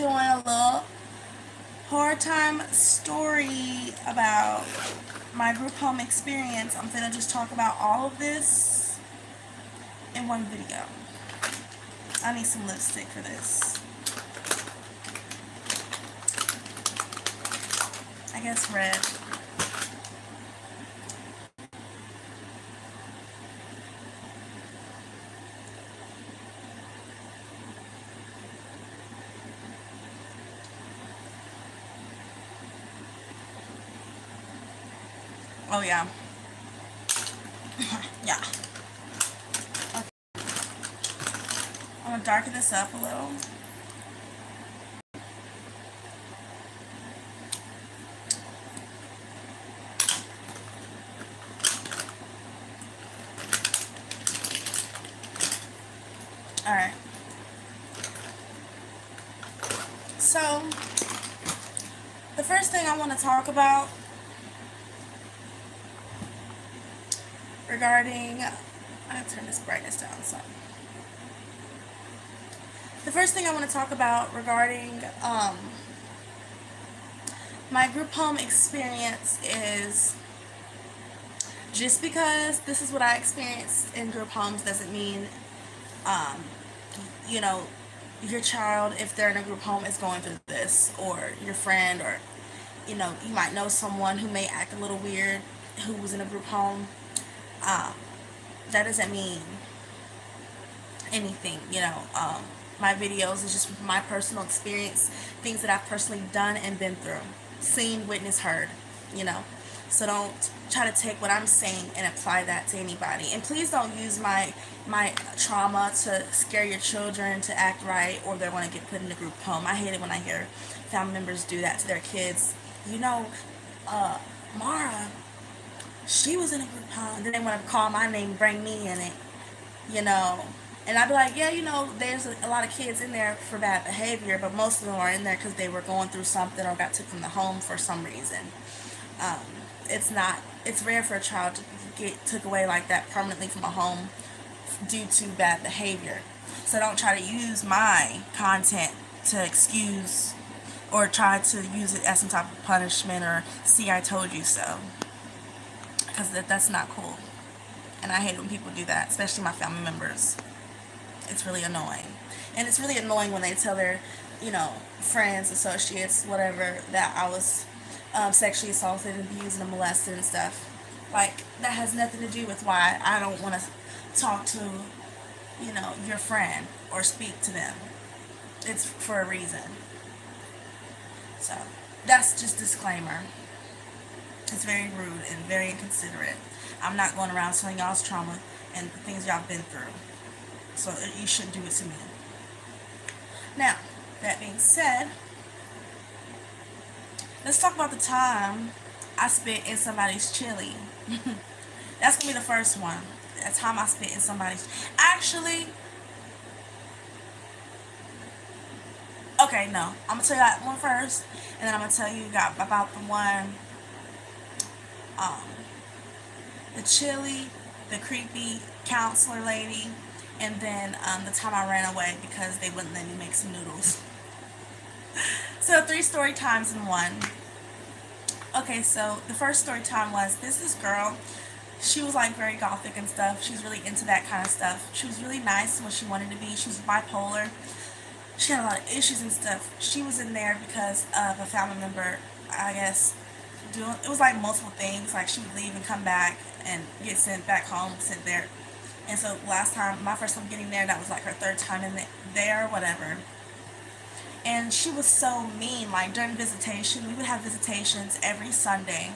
doing a little hard time story about my group home experience. I'm gonna just talk about all of this in one video. I need some lipstick for this. I guess red. Oh yeah. Yeah. Okay. I'm gonna darken this up a little. Alright. So, the first thing I want to talk about regarding, I'm going to turn this brightness down some. The first thing I want to talk about regarding my group home experience is, just because this is what I experienced in group homes doesn't mean, you know, your child, if they're in a group home, is going through this, or your friend, or, you know, you might know someone who may act a little weird who was in a group home. That doesn't mean anything, you know. My videos is just my personal experience, things that I've personally done and been through, seen, witnessed, heard, you know. So don't try to take what I'm saying and apply that to anybody. And please don't use my trauma to scare your children to act right, or they're going to get put in a group home. I hate it when I hear family members do that to their kids. You know, Mara, she was in a group home. Then they want to call my name, bring me in it, you know. And I'd be like, yeah, you know, there's a lot of kids in there for bad behavior, but most of them are in there because they were going through something or got took from the home for some reason. Um, it's rare for a child to get took away like that permanently from a home due to bad behavior. So don't try to use my content to excuse or try to use it as some type of punishment or see I told you so, because that's not cool. And I hate when people do that, especially my family members. It's really annoying. And it's really annoying when they tell their, you know, friends, associates, whatever, that I was sexually assaulted and abused and molested and stuff. Like, that has nothing to do with why I don't want to talk to, you know, your friend or speak to them. It's for a reason. So, that's just disclaimer. It's very rude and very inconsiderate. I'm not going around telling y'all's trauma and the things y'all been through. So you shouldn't do it to me. Now, that being said, let's talk about the time I spent in somebody's chili. That's going to be the first one. The time I spent in somebody's... Actually... Okay, no. I'm going to tell you that one first. And then I'm going to tell you about the one... the Chilie, the creepy counselor lady, and then the time I ran away because they wouldn't let me make some noodles. So 3 story times in one. Okay, so the first story time was this girl. She was like very gothic and stuff. She was really into that kind of stuff. She was really nice when she wanted to be. She was bipolar. She had a lot of issues and stuff. She was in there because of a family member, I guess, it was like multiple things. Like she would leave and come back and get sent back home, sent there. And so last time, my first time getting there, that was like her 3rd time in there or whatever. And she was so mean. Like during visitation, we would have visitations every Sunday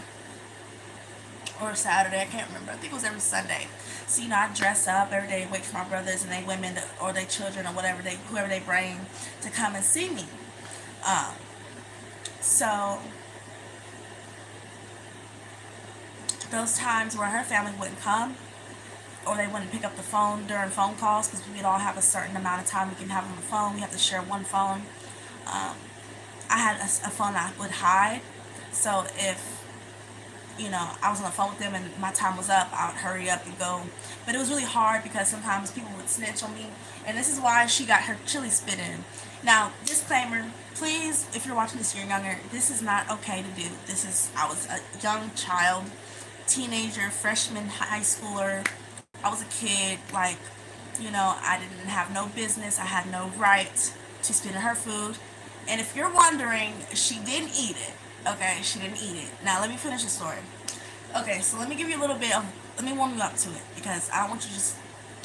or Saturday, I can't remember. I think it was every Sunday. So, you know, I dress up every day, wait for my brothers and they women or their children or whatever whoever they bring to come and see me. So those times where her family wouldn't come, or they wouldn't pick up the phone during phone calls, because we'd all have a certain amount of time we can have on the phone. We have to share one phone. I had a phone I would hide, so if I was on the phone with them and my time was up, I would hurry up and go. But it was really hard because sometimes people would snitch on me. And this is why she got her chili spit in. Now, disclaimer, please, if you're watching this, you're younger, this is not okay to do. I was a young child, teenager, freshman, high schooler. I was a kid, like, I didn't have no business, I had no right to spit in her food. And if you're wondering, she didn't eat it. Okay, she didn't eat it. Now let me finish the story. Okay, so let me give you a little bit of, let me warm you up to it because I don't want you to just,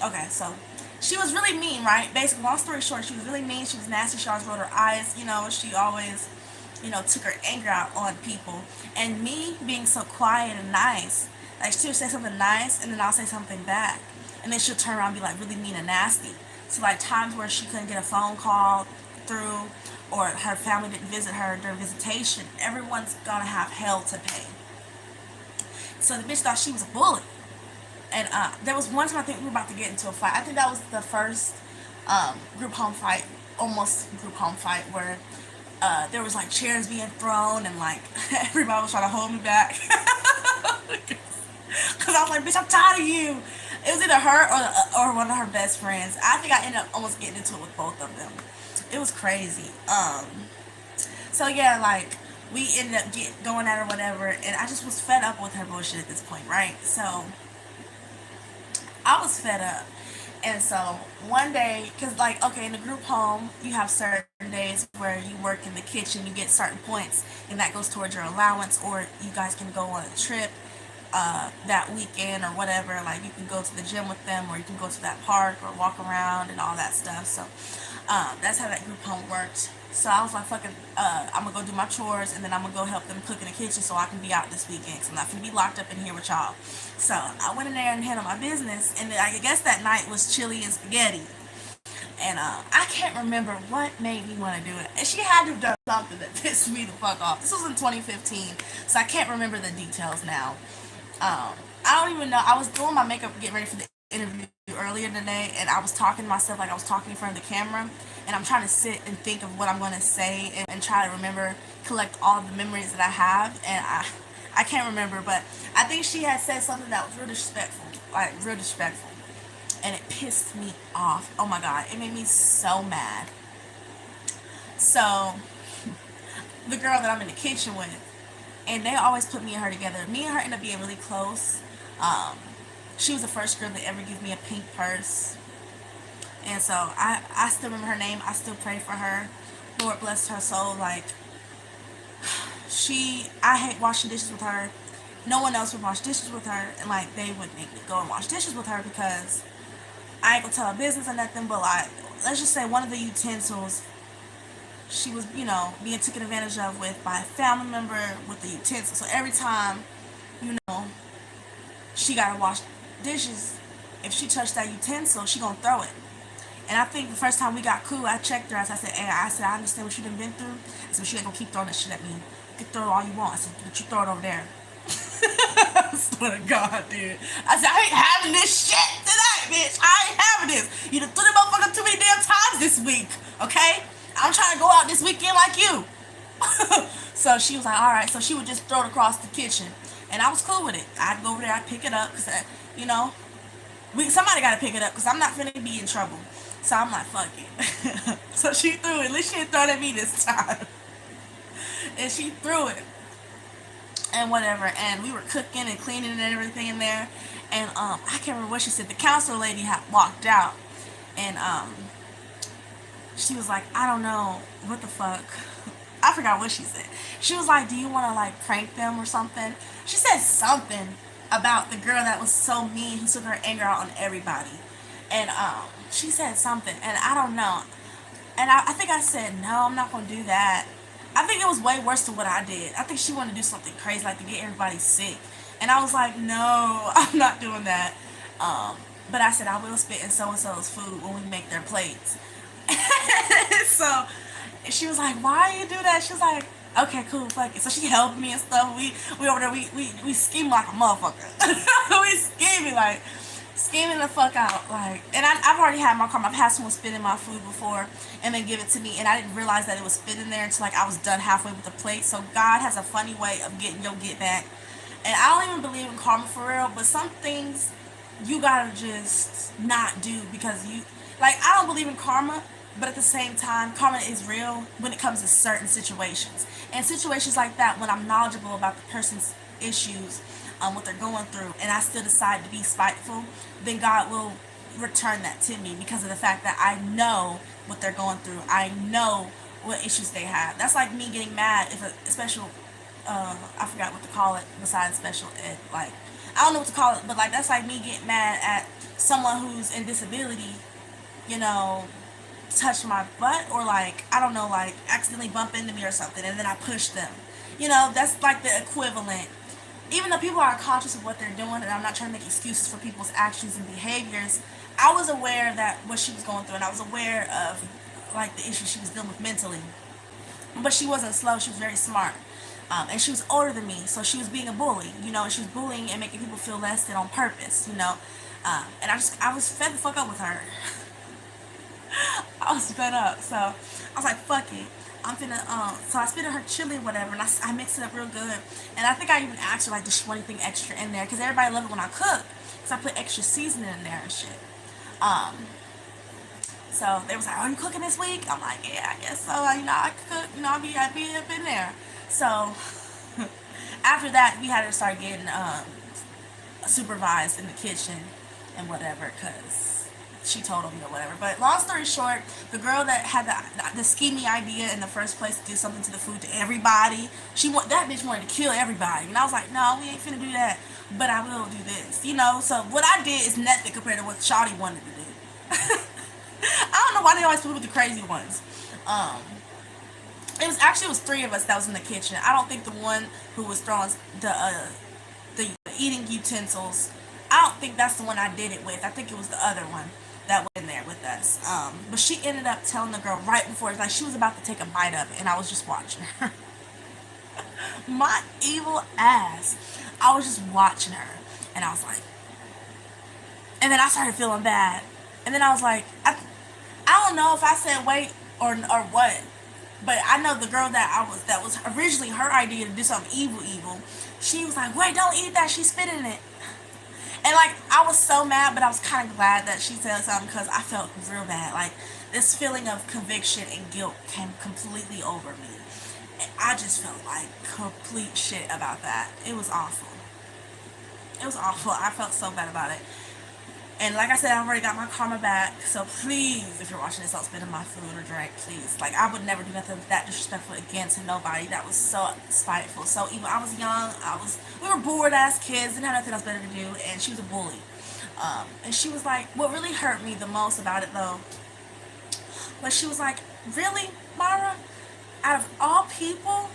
okay, so she was really mean, right? Basically, long story short, she was really mean, she was nasty, she always rolled her eyes, she always, took her anger out on people. And me being so quiet and nice, like she'll say something nice and then I'll say something back. And then she'll turn around and be like really mean and nasty. So like times where she couldn't get a phone call through or her family didn't visit her during visitation, everyone's gonna have hell to pay. So the bitch thought she was a bully. And there was one time I think we were about to get into a fight. I think that was the first group home fight, almost group home fight, where there was like chairs being thrown and like everybody was trying to hold me back. Because I was like, bitch, I'm tired of you. It was either her or one of her best friends. I think I ended up almost getting into it with both of them. It was crazy. So yeah, like we ended up going at her, whatever, and I just was fed up with her bullshit at this point, right? So I was fed up. And so one day, because like, okay, in the group home, you have certain days where you work in the kitchen, you get certain points, and that goes towards your allowance, or you guys can go on a trip that weekend or whatever. Like you can go to the gym with them, or you can go to that park or walk around and all that stuff. So that's how that group home worked. So I was like, fucking, I'm gonna go do my chores and then I'm gonna go help them cook in the kitchen so I can be out this weekend. Cause I'm not gonna be locked up in here with y'all. So I went in there and handled my business. And then I guess that night was chili and spaghetti. And I can't remember what made me want to do it. And she had to have done something that pissed me the fuck off. This was in 2015, so I can't remember the details now. I don't even know. I was doing my makeup, getting ready for the interview earlier today, and I was talking to myself like I was talking in front of the camera, and I'm trying to sit and think of what I'm going to say and try to remember, collect all the memories that I have, and I can't remember, but I think she had said something that was real disrespectful, like real disrespectful, and it pissed me off. Oh my god, it made me so mad. So the girl that I'm in the kitchen with, and they always put me and her together. Me and her ended up being really close. Um, she was the first girl to ever give me a pink purse. And so I still remember her name. I still pray for her. Lord bless her soul. Like, I hate washing dishes with her. No one else would wash dishes with her. And like, they would make me go and wash dishes with her because I ain't gonna tell her business or nothing. But like, let's just say one of the utensils she was, being taken advantage of with by a family member with the utensil. So every time, you know, she gotta wash dishes, if she touched that utensil, she gonna throw it. And I think the first time we got cool, I checked her. I said, hey, I understand what you done been through. I said, she ain't gonna keep throwing that shit at me. You can throw it all you want. I said, but you throw it over there. I swear to God, dude. I said, I ain't having this shit tonight, bitch. I ain't having this. You done threw that motherfucker too many damn times this week, okay? I'm trying to go out this weekend like you. So she was like, all right. So she would just throw it across the kitchen. And I was cool with it. I'd go over there, I'd pick it up. Because, somebody got to pick it up because I'm not finna be in trouble. So I'm like, fuck it. So she threw it. At least she didn't throw it at me this time. And she threw it. And whatever. And we were cooking and cleaning and everything in there. And I can't remember what she said. The counselor lady had walked out. And she was like, I don't know. What the fuck? I forgot what she said. She was like, do you want to like prank them or something? She said something about the girl that was so mean who took her anger out on everybody. And she said something, and I don't know. And I think I said, no, I'm not going to do that. I think it was way worse than what I did. I think she wanted to do something crazy, like to get everybody sick. And I was like, no, I'm not doing that. But I said, I will spit in so-and-so's food when we make their plates. So she was like, why you do that? She was like, okay, cool, fuck it. So she helped me and stuff. We over there, we schemed like a motherfucker. We scheming the fuck out. Like, and I've already had my karma. I've had someone spit in my food before and then give it to me, and I didn't realize that it was spit in there until like I was done halfway with the plate. So God has a funny way of getting your get back. And I don't even believe in karma for real, but some things you gotta just not do because you, like, I don't believe in karma, but at the same time, karma is real when it comes to certain situations. And situations like that, when I'm knowledgeable about the person's issues, what they're going through, and I still decide to be spiteful, then God will return that to me because of the fact that I know what they're going through. I know what issues they have. That's like me getting mad if a special, I forgot what to call it besides special ed. Like, I don't know what to call it, but like that's like me getting mad at someone who's in disability, you know, touch my butt or like, I don't know, like accidentally bump into me or something and then I push them. You know, that's like the equivalent. Even though people are conscious of what they're doing, and I'm not trying to make excuses for people's actions and behaviors, I was aware that what she was going through, and I was aware of like the issues she was dealing with mentally. But she wasn't slow; she was very smart, and she was older than me, so she was being a bully, you know, and she was bullying and making people feel less than on purpose, you know. And I was fed the fuck up with her. I was fed up, so I was like, fuck it. I'm finna, so I spit in her chili or whatever, and I mixed it up real good. And I think I even asked her, like, does she want anything extra in there? Because everybody loved it when I cook, because I put extra seasoning in there and shit. Um, so they was like, are you cooking this week? I'm like, yeah, I guess so. You know, I cook, you know, I'll be up in there. So after that, we had to start getting supervised in the kitchen and whatever, because she told me or whatever. But long story short, the girl that had the scheming idea in the first place to do something to the food to everybody, that bitch wanted to kill everybody, and I was like, no, we ain't finna do that, but I will do this, you know. So what I did is nothing compared to what Shawty wanted to do. I don't know why they always put with the crazy ones. Um, it was three of us that was in the kitchen. I don't think the one who was throwing the eating utensils, I don't think that's the one I did it with. I think it was the other one that was in there with us. But she ended up telling the girl right before, like she was about to take a bite of it, and I was just watching her. My evil ass. I was just watching her, and I was like, and then I started feeling bad, and then I was like, I don't know if I said wait or what, but I know the girl that was originally her idea to do something evil. She was like, wait, don't eat that. She spit in it. And like I was so mad, but I was kind of glad that she said something because I felt real bad. Like this feeling of conviction and guilt came completely over me, and I just felt like complete shit about that. It was awful. It was awful. I felt so bad about it. And like I said, I've already got my karma back. So please, if you're watching this, don't spit in my food or drink, please. Like I would never do nothing that disrespectful against nobody. That was so spiteful, so evil. I was young. We were bored ass kids, didn't have nothing else better to do, and she was a bully. And she was like, what really hurt me the most about it though, was she was like, really, Mara? Out of all people,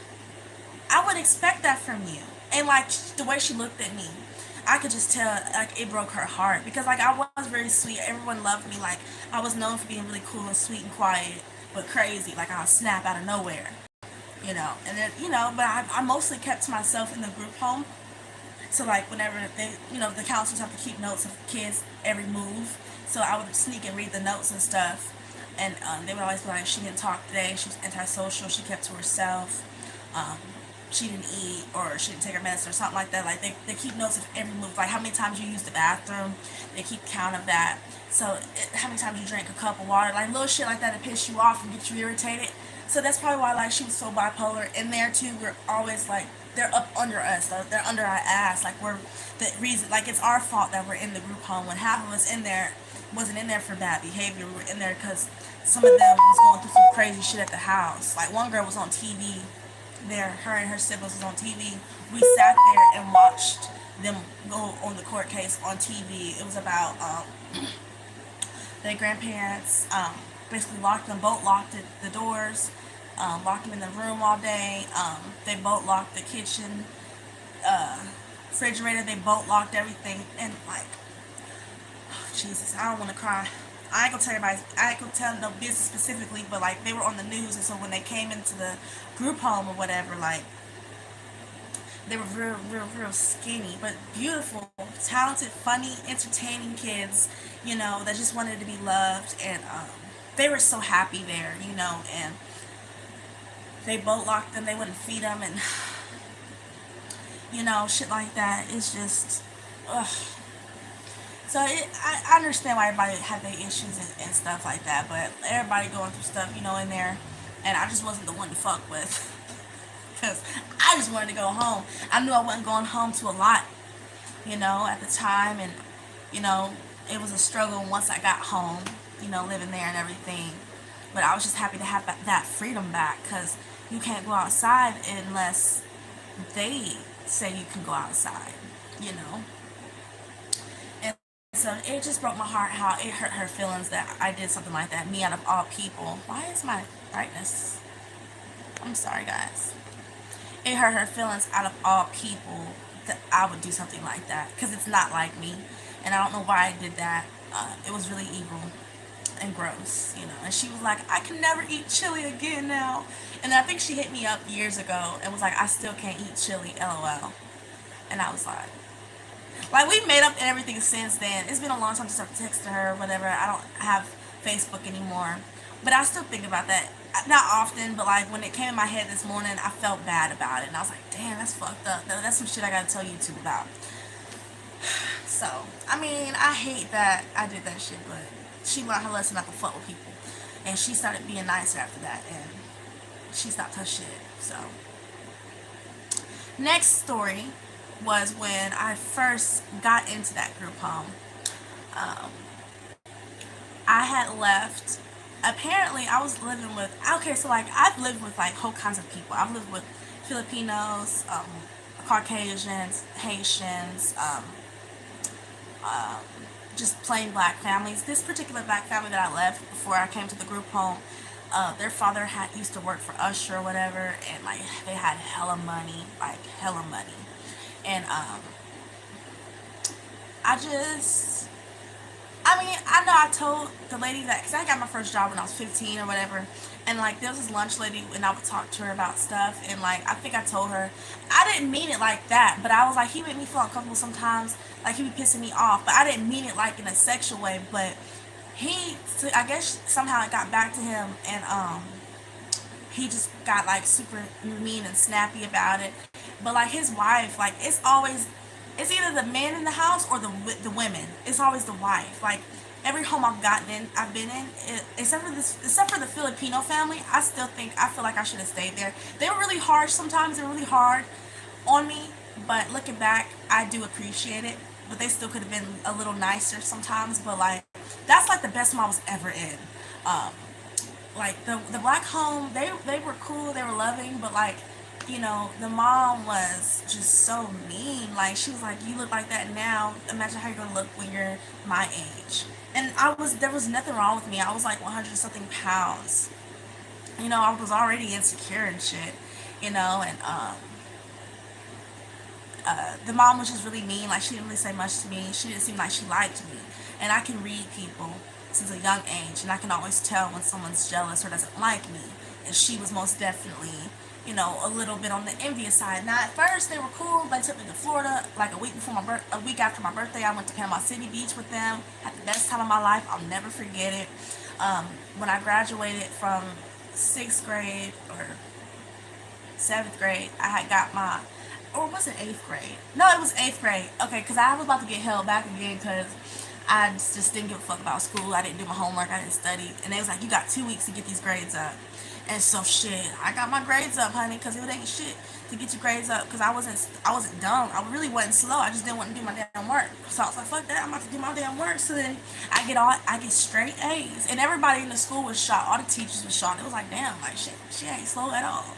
I would expect that from you. And like the way she looked at me, I could just tell like it broke her heart because like I was very sweet. Everyone loved me. Like I was known for being really cool and sweet and quiet, but crazy. Like I'll snap out of nowhere, you know. And then but I mostly kept to myself in the group home. So like whenever they, the counselors have to keep notes of kids' every move. So I would sneak and read the notes and stuff. And they would always be like, she didn't talk today. She was antisocial. She kept to herself. Um, she didn't eat or she didn't take her medicine or something like that. Like they keep notes of every move. Like how many times you use the bathroom. They keep count of that. So how many times you drink a cup of water. Like little shit like that to piss you off and get you irritated. So that's probably why like she was so bipolar. In there too, we're always like, they're up under us. They're under our ass. Like we're the reason. Like it's our fault that we're in the group home when half of us in there wasn't in there for bad behavior. We were in there because some of them was going through some crazy shit at the house. Like one girl was on TV. There, her and her siblings was on TV. We sat there and watched them go on the court case on TV. It was about their grandparents basically locked them, both locked the doors, locked them in the room all day. They both locked the kitchen, refrigerator. They both locked everything. And like, oh, Jesus, I don't want to cry. I ain't gonna tell everybody. I ain't gonna tell no business specifically, but like they were on the news, and so when they came into the group home or whatever, like they were real skinny, but beautiful, talented, funny, entertaining kids, that just wanted to be loved, and they were so happy there, and they boat locked them. They wouldn't feed them, and Shit like that. It's just, ugh. So I understand why everybody had their issues and stuff like that, but everybody going through stuff, in there, and I just wasn't the one to fuck with, because I just wanted to go home. I knew I wasn't going home to a lot, at the time, and you know, it was a struggle once I got home, living there and everything. But I was just happy to have that freedom back, because you can't go outside unless they say you can go outside, you know. And so it just broke my heart how it hurt her feelings that I did something like that, me out of all people. Why is my brightness? I'm sorry, guys. It hurt her feelings out of all people that I would do something like that, because it's not like me. And I don't know why I did that. It was really evil and gross. And she was like, I can never eat chili again now. And I think she hit me up years ago and was like, I still can't eat chili, lol. And I was like, we made up and everything since then. It's been a long time since I've texted her or whatever. I don't have Facebook anymore. But I still think about that. Not often, but like when it came in my head this morning, I felt bad about it. And I was like, damn, that's fucked up. That's some shit I gotta tell YouTube about. So, I mean, I hate that I did that shit, but she learned her lesson not to fuck with people. And she started being nicer after that, and she stopped her shit. So, next story was when I first got into that group home. Um, I had left. Apparently, I was living with. Okay, so like I've lived with like whole kinds of people. I've lived with Filipinos, Caucasians, Haitians, um, just plain black families. This particular black family that I left before I came to the group home, their father had used to work for Usher or whatever, and like they had hella money, like hella money, and I just I mean, I know I told the lady that, because I got my first job when I was 15 or whatever, and like there was this lunch lady, and I would talk to her about stuff, and like I think I told her, I didn't mean it like that, but I was like, he made me feel uncomfortable sometimes, like he be pissing me off, but I didn't mean it like in a sexual way, but I guess somehow it got back to him, and he just got like super mean and snappy about it. But like his wife, like it's either the man in the house or the women. It's always the wife. Like every home I've been in, except for the Filipino family, I feel like I should have stayed there. They were really harsh sometimes. They were really hard on me, but looking back, I do appreciate it. But they still could have been a little nicer sometimes. But like that's like the best mom I was ever in. Um, like the black home, they were cool, they were loving, but like the mom was just so mean. Like she was like, you look like that now, imagine how you're gonna look when you're my age. And there was nothing wrong with me. I was like 100 something pounds. I was already insecure and shit. And the mom was just really mean. Like she didn't really say much to me. She didn't seem like she liked me. And I can read people since a young age, and I can always tell when someone's jealous or doesn't like me. And she was most definitely, a little bit on the envious side. Now at first they were cool. They took me to Florida like a week after my birthday. I went to Panama City Beach with them. Had the best time of my life. I'll never forget it. When I graduated from 6th grade or 7th grade, I had got my, or was it 8th grade? No, it was 8th grade. Okay, because I was about to get held back again because I just didn't give a fuck about school. I didn't do my homework. I didn't study. And they was like, you got 2 weeks to get these grades up. And so shit, I got my grades up, honey, because it ain't shit to get your grades up. Because I wasn't dumb. I really wasn't slow. I just didn't want to do my damn work. So I was like, fuck that. I'm about to do my damn work. So then I get straight A's, and everybody in the school was shocked. All the teachers were shocked. It was like, damn, like she ain't slow at all.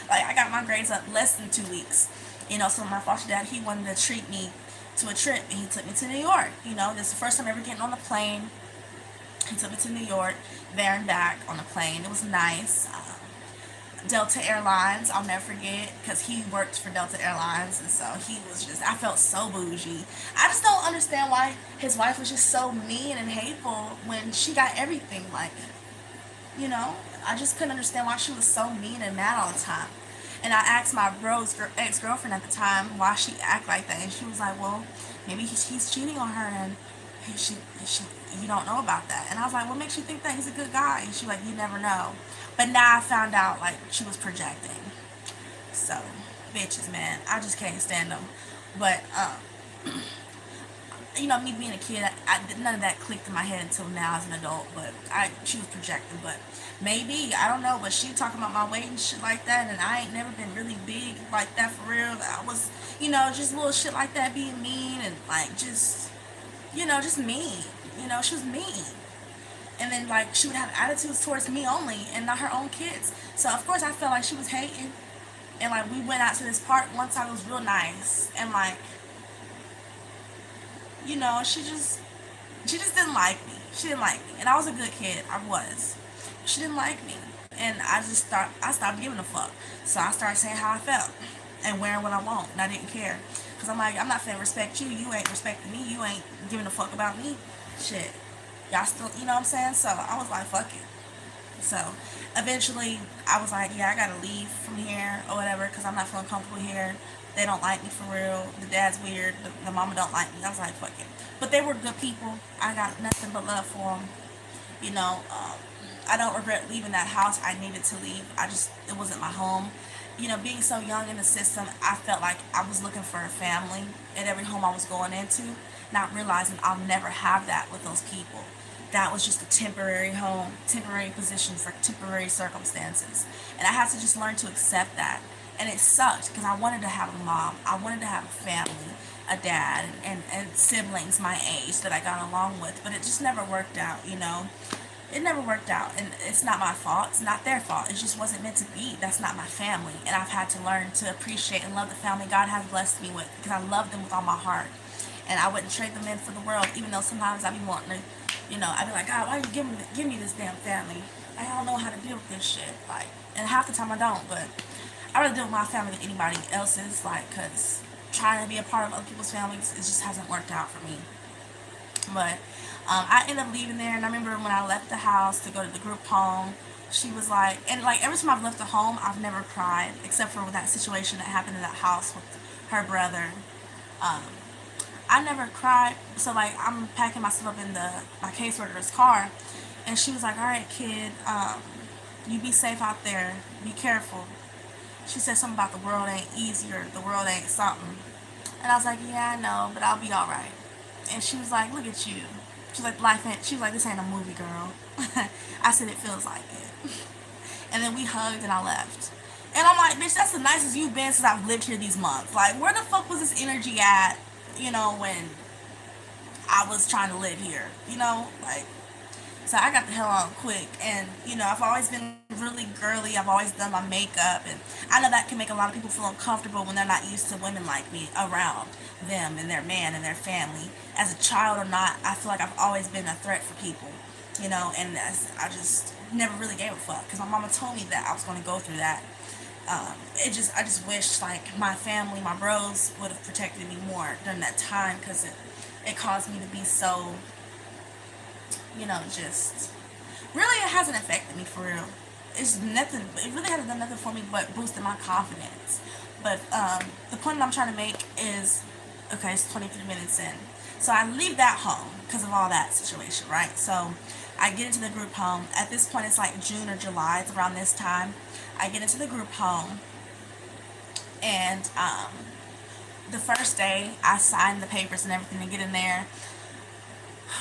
Like I got my grades up less than 2 weeks. So my foster dad, he wanted to treat me to a trip, and he took me to New York. This is the first time ever getting on the plane. He took me to New York, there and back on the plane. It was nice. Delta Airlines, I'll never forget, because he worked for Delta Airlines, and so he was just, I felt so bougie. I just don't understand why his wife was just so mean and hateful when she got everything. Like, I just couldn't understand why she was so mean and mad all the time. And I asked my bro's ex-girlfriend at the time why she act like that, and she was like, well, maybe he's cheating on her, and she you don't know about that. And I was like, what makes you think that he's a good guy? And she like, you never know. But now I found out like she was projecting. So bitches, man. I just can't stand them. But you know, me being a kid, none of that clicked in my head until now as an adult. But she was projecting. But maybe, I don't know. But she talking about my weight and shit like that, and I ain't never been really big like that for real. I was, you know, just little shit like that, being mean and like just, you know, just mean. You know, she was mean. And then like she would have attitudes towards me only and not her own kids. So of course I felt like she was hating. And like we went out to this park one time, it was real nice, and like, you know, she just didn't like me. She didn't like me, and I was a good kid. I was. She didn't like me, and I stopped giving a fuck. So I started saying how I felt and wearing what I want, and I didn't care, cause I'm like, I'm not finna respect you. You ain't respecting me. You ain't giving a fuck about me. Shit, y'all still, you know what I'm saying? So I was like, fuck it. So eventually, I was like, yeah, I gotta leave from here or whatever, cause I'm not feeling comfortable here. They don't like me for real. The dad's weird. The mama don't like me. I was like, fuck it. But they were good people. I got nothing but love for them. You know, I don't regret leaving that house. I needed to leave. It wasn't my home. You know, being so young in the system, I felt like I was looking for a family at every home I was going into, not realizing I'll never have that with those people. That was just a temporary home, temporary position for temporary circumstances. And I had to just learn to accept that. And it sucked because I wanted to have a mom. I wanted to have a family, a dad, and siblings my age that I got along with. But it just never worked out, you know? It never worked out, and it's not my fault. It's not their fault. It just wasn't meant to be. That's not my family, and I've had to learn to appreciate and love the family God has blessed me with, because I love them with all my heart, and I wouldn't trade them in for the world. Even though sometimes I be wanting to, you know, I be like, God, why you give me this damn family? I don't know how to deal with this shit. Like, and half the time I don't, but I rather deal with my family than anybody else's. Like, cause trying to be a part of other people's families, it just hasn't worked out for me. But I ended up leaving there, and I remember when I left the house to go to the group home, she was like, and like every time I've left the home, I've never cried, except for that situation that happened in that house with her brother. Um, I never cried, so like I'm packing myself up in my caseworker's car, and she was like, "All right, kid, you be safe out there. Be careful." She said something about the world ain't easier, the world ain't something, and I was like, "Yeah, I know, but I'll be all right." And she was like, "Look at you." She's like, "Life ain't." She was like, "This ain't a movie, girl." I said, "It feels like it." And then we hugged and I left. And I'm like, "Bitch, that's the nicest you've been since I've lived here these months. Like, where the fuck was this energy at? You know, when I was trying to live here. You know, like." So I got the hell on quick, and you know, I've always been really girly. I've always done my makeup, and I know that can make a lot of people feel uncomfortable when they're not used to women like me around them and their man and their family. As a child or not, I feel like I've always been a threat for people, you know, and I just never really gave a fuck because my mama told me that I was going to go through that. I just wish like my family, my bros would have protected me more during that time because it caused me to be so, you know, just really it hasn't affected me for real. It's nothing. It really hasn't done nothing for me but boosted my confidence. But the point that I'm trying to make is, okay, it's 23 minutes in. So I leave that home because of all that situation, right? So I get into the group home. At this point, it's like June or July. It's around this time. I get into the group home, and the first day I sign the papers and everything and get in there.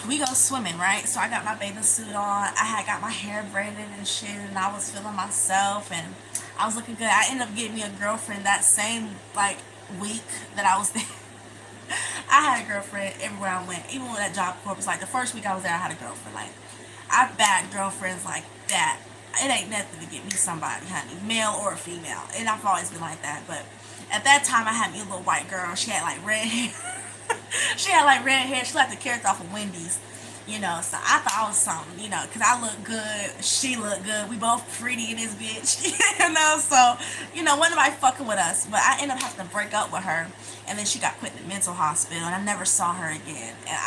We go swimming, right? So I got my bathing suit on. I had got my hair braided and shit, and I was feeling myself, and I was looking good. I ended up getting me a girlfriend that same like week that I was there. I had a girlfriend everywhere I went. Even with that job corps, like the first week I was there, I had a girlfriend. Like I bad girlfriends like that. It ain't nothing to get me somebody, honey, male or female. And I've always been like that. But at that time, I had me a little white girl. She had like red hair. She had like red hair. She like the character off of Wendy's, you know. So I thought I was something, you know, because I looked good. She looked good. We both pretty in this bitch, you know. So, you know, wasn't nobody fucking with us. But I ended up having to break up with her. And then she got put in the mental hospital. And I never saw her again. And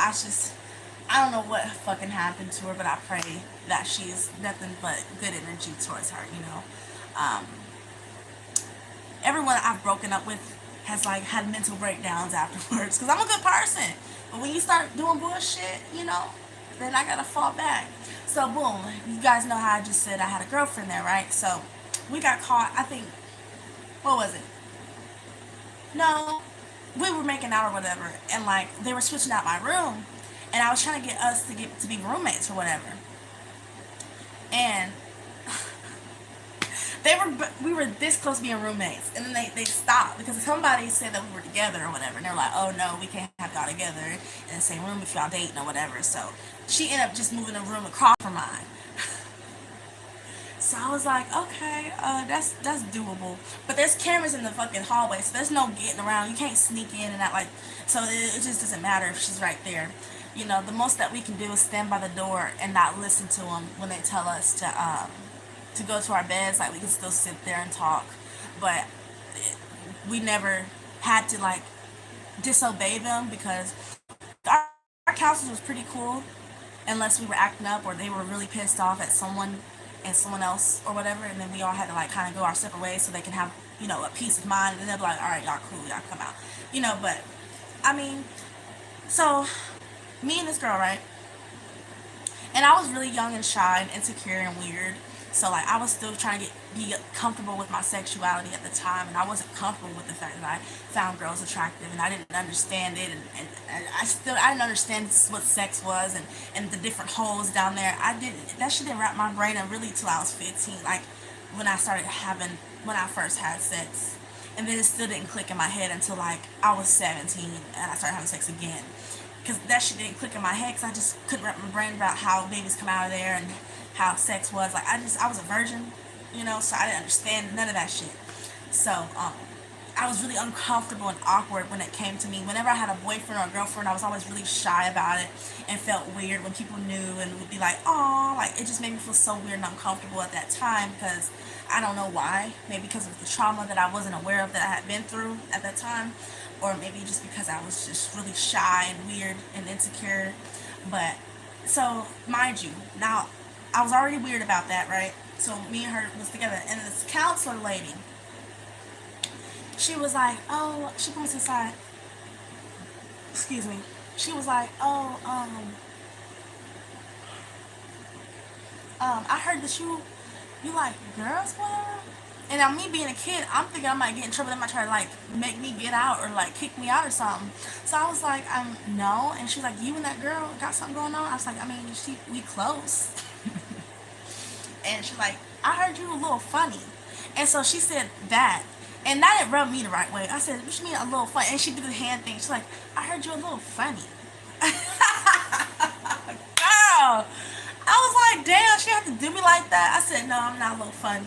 I don't know what fucking happened to her. But I pray that she's nothing but good energy towards her, you know. Um, Everyone I've broken up with has like had mental breakdowns afterwards because I'm a good person. But when you start doing bullshit, you know, then I gotta fall back. So boom, you guys know how I just said I had a girlfriend there, right? So we got caught. I think, what was it? No, we were making out or whatever, and like they were switching out my room, and I was trying to get us to be roommates or whatever, and we were this close to being roommates, and then they stopped because somebody said that we were together or whatever, and they're like, oh no, we can't have y'all together in the same room if y'all dating or whatever. So she ended up just moving the room across from mine. So I was like, okay, that's doable. But there's cameras in the fucking hallway, so there's no getting around. You can't sneak in and out like. So it just doesn't matter if she's right there. You know, the most that we can do is stand by the door and not listen to them when they tell us to go to our beds. Like we can still sit there and talk, but we never had to like disobey them because our counselors was pretty cool, unless we were acting up or they were really pissed off at someone and someone else or whatever, and then we all had to like kind of go our separate ways so they can have, you know, a peace of mind, and then they'll be like, all right, y'all cool, y'all come out, you know. But I mean, so me and this girl, right, and I was really young and shy and insecure and weird. So like I was still trying to be comfortable with my sexuality at the time, and I wasn't comfortable with the fact that I found girls attractive, and I didn't understand it, and I didn't understand what sex was, and the different holes down there. I didn't that shit didn't wrap my brain in really till I was 15, like when I first had sex, and then it still didn't click in my head until like I was 17 and I started having sex again, because that shit didn't click in my head because I just couldn't wrap my brain about how babies come out of there and how sex was. Like I was a virgin, you know, so I didn't understand none of that shit. So I was really uncomfortable and awkward when it came to me. Whenever I had a boyfriend or a girlfriend, I was always really shy about it and felt weird when people knew and would be like, oh, like it just made me feel so weird and uncomfortable at that time because I don't know why. Maybe because of the trauma that I wasn't aware of that I had been through at that time, or maybe just because I was just really shy and weird and insecure. But so mind you, now I was already weird about that, right? So me and her was together, and this counselor lady, she was like, oh, she put me to the side. Excuse me. She was like, oh, I heard that you like girls, whatever. And now me being a kid, I'm thinking I might get in trouble. They might try to like make me get out or like kick me out or something. So I was like, no. And she's like, you and that girl got something going on? I was like, I mean, we close. And she's like, I heard you a little funny. And so she said that. And that didn't rub me the right way. I said, what you mean a little funny? And she did the hand thing. She's like, I heard you a little funny. Girl. I was like, damn, she had to do me like that. I said, no, I'm not a little funny.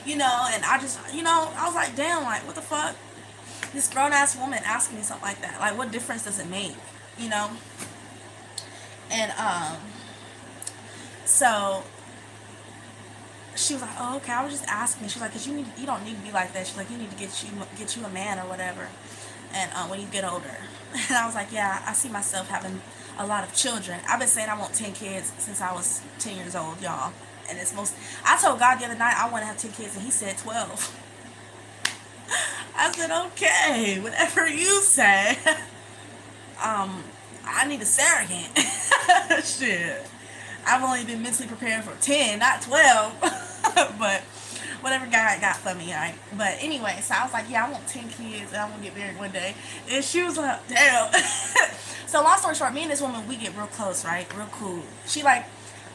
You know, and I just, you know, I was like, damn, like, what the fuck? This grown ass woman asking me something like that. Like, what difference does it make? You know? And, so she was like, oh, okay, I was just asking. She was like, cause you don't need to be like that. She's like, you need to get you a man or whatever, and when you get older. And I was like, yeah, I see myself having a lot of children. I've been saying I want 10 kids since I was 10 years old, y'all. And it's most. I told God the other night I want to have 10 kids, and He said 12. I said, okay, whatever you say. I need a surrogate. Shit. I've only been mentally prepared for 10, not 12. But whatever God got for me, alright? But anyway, so I was like, yeah, I want 10 kids and I want to get married one day. And she was like, damn. So long story short, me and this woman, we get real close, right? Real cool. She like,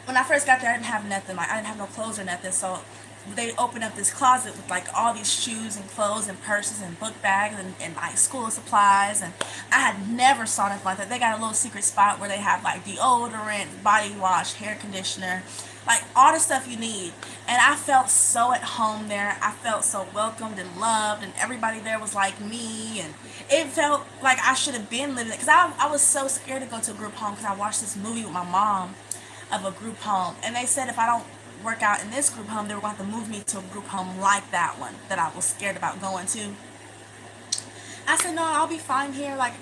when I first got there, I didn't have nothing. Like, I didn't have no clothes or nothing. So they opened up this closet with like all these shoes and clothes and purses and book bags and like school supplies, and I had never saw nothing like that. They got a little secret spot where they have like deodorant, body wash, hair conditioner, like all the stuff you need. And I felt so at home there. I felt so welcomed and loved, and everybody there was like me, and it felt like I should have been living it, because I was so scared to go to a group home because I watched this movie with my mom of a group home, and they said if I don't work out in this group home, they were going to have to move me to a group home like that one that I was scared about going to. I said, no, I'll be fine here. Like,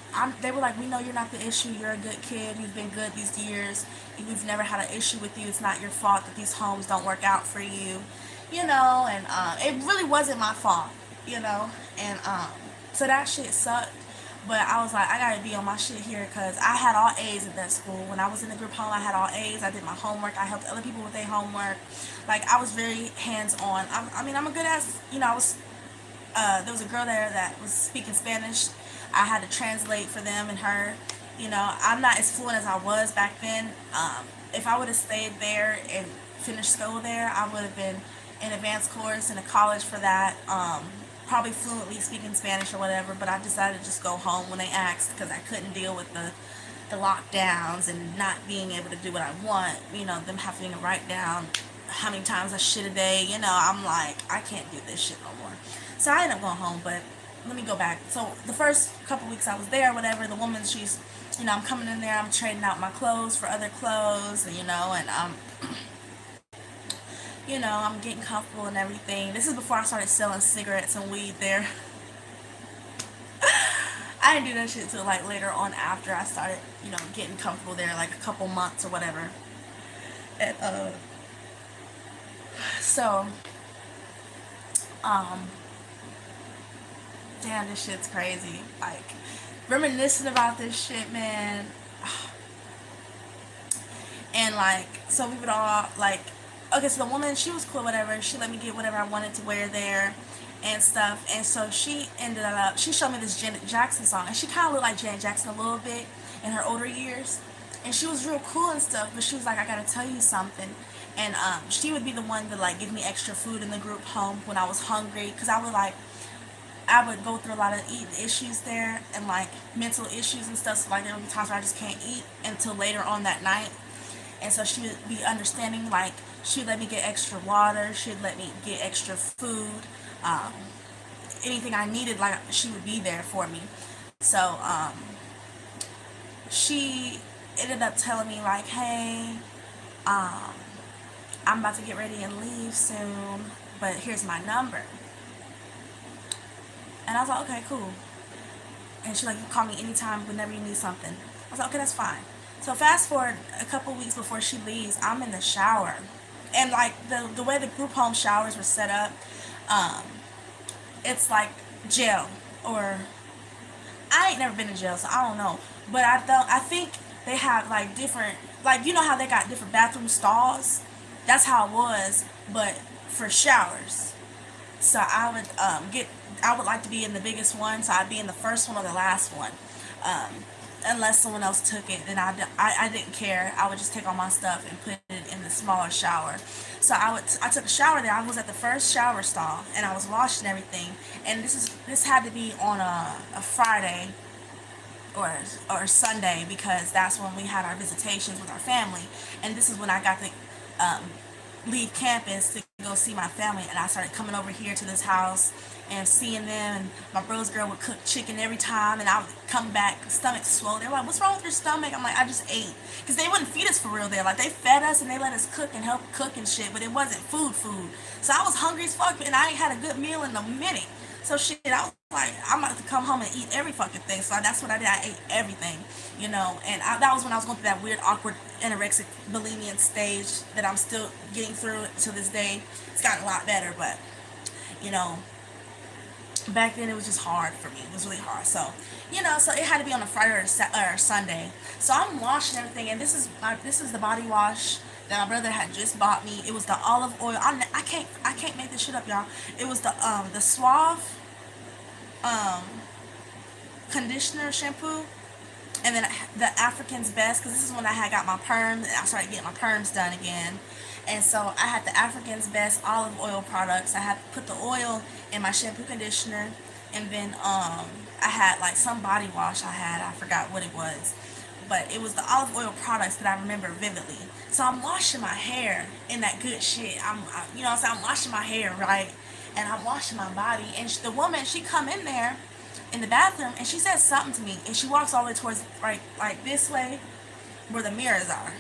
they were like, we know you're not the issue. You're a good kid. You've been good these years. We've never had an issue with you. It's not your fault that these homes don't work out for you, you know. And it really wasn't my fault, you know. And so that shit sucked. But I was like, I gotta be on my shit here, because I had all A's at that school. When I was in the group home, I had all A's. I did my homework. I helped other people with their homework. Like, I was very hands-on. I mean, I'm a good ass, you know, there was a girl there that was speaking Spanish. I had to translate for them and her. You know, I'm not as fluent as I was back then. If I would have stayed there and finished school there, I would have been in advanced course in a college for that. Probably fluently speaking Spanish or whatever. But I decided to just go home when they asked because I couldn't deal with the lockdowns and not being able to do what I want. You know, them having to write down how many times I shit a day. You know, I'm like, I can't do this shit no more. So I ended up going home, but let me go back. So the first couple weeks I was there, whatever, the woman, she's, you know, I'm coming in there, I'm trading out my clothes for other clothes, you know, and you know, I'm getting comfortable and everything. This is before I started selling cigarettes and weed there. I didn't do that shit till like later on after I started, you know, getting comfortable there, like a couple months or whatever. And so um damn, this shit's crazy. Like, reminiscing about this shit, man. And like, so we would all like, okay, so the woman, she was cool, whatever. She let me get whatever I wanted to wear there and stuff. And so she ended up, she showed me this Janet Jackson song, and she kind of looked like Janet Jackson a little bit in her older years. And she was real cool and stuff, but she was like, I gotta tell you something. And she would be the one to like give me extra food in the group home when I was hungry, because I would go through a lot of eating issues there and like mental issues and stuff. So like there would be times where I just can't eat until later on that night. And so she would be understanding, like she would let me get extra water, she'd let me get extra food, um, anything I needed, like she would be there for me. So she ended up telling me like, hey, um, I'm about to get ready and leave soon, but here's my number. And I was like, okay, cool. And she's like, you call me anytime whenever you need something. I was like, okay, that's fine. So fast forward a couple weeks before she leaves, I'm in the shower. And like the way the group home showers were set up, um, it's like jail, or I ain't never been in jail, so I don't know. But I think they have like different, like you know how they got different bathroom stalls? That's how it was, but for showers. So I would like to be in the biggest one, so I'd be in the first one or the last one. Um, Unless someone else took it, then I didn't care. I would just take all my stuff and put it in the smaller shower. So I took a shower there. I was at the first shower stall and I was washing everything. And this had to be on a Friday or Sunday, because that's when we had our visitations with our family. And this is when I got to um, leave campus to go see my family, and I started coming over here to this house and seeing them. And my brother's girl would cook chicken every time, and I would come back stomach swollen. They were like, "What's wrong with your stomach?" I'm like, "I just ate," because they wouldn't feed us for real there. Like they fed us and they let us cook and help cook and shit, but it wasn't food. So I was hungry as fuck, and I ain't had a good meal in a minute. So shit, I was like, I'm about to come home and eat every fucking thing. So that's what I did. I ate everything, you know. And that was when I was going through that weird, awkward, anorexic, bulimian stage that I'm still getting through to this day. It's gotten a lot better, but you know, back then it was just hard for me. It was really hard. So, you know, so it had to be on a Friday or Sunday. So I'm washing everything, and this is the body wash that my brother had just bought me. It was the olive oil. I can't make this shit up, y'all. It was the Suave um conditioner shampoo, and then the African's Best, because this is when I had got my perms and I started getting my perms done again. And so I had the African's Best olive oil products. I had to put the oil in my shampoo conditioner, and then I had like some body wash I forgot what it was, but it was the olive oil products that I remember vividly. So I'm washing my hair in that good shit. You know what I'm saying? I'm washing my hair, right? And I'm washing my body. And the woman, she come in there in the bathroom, and she says something to me, and she walks all the way towards right, like this way where the mirrors are,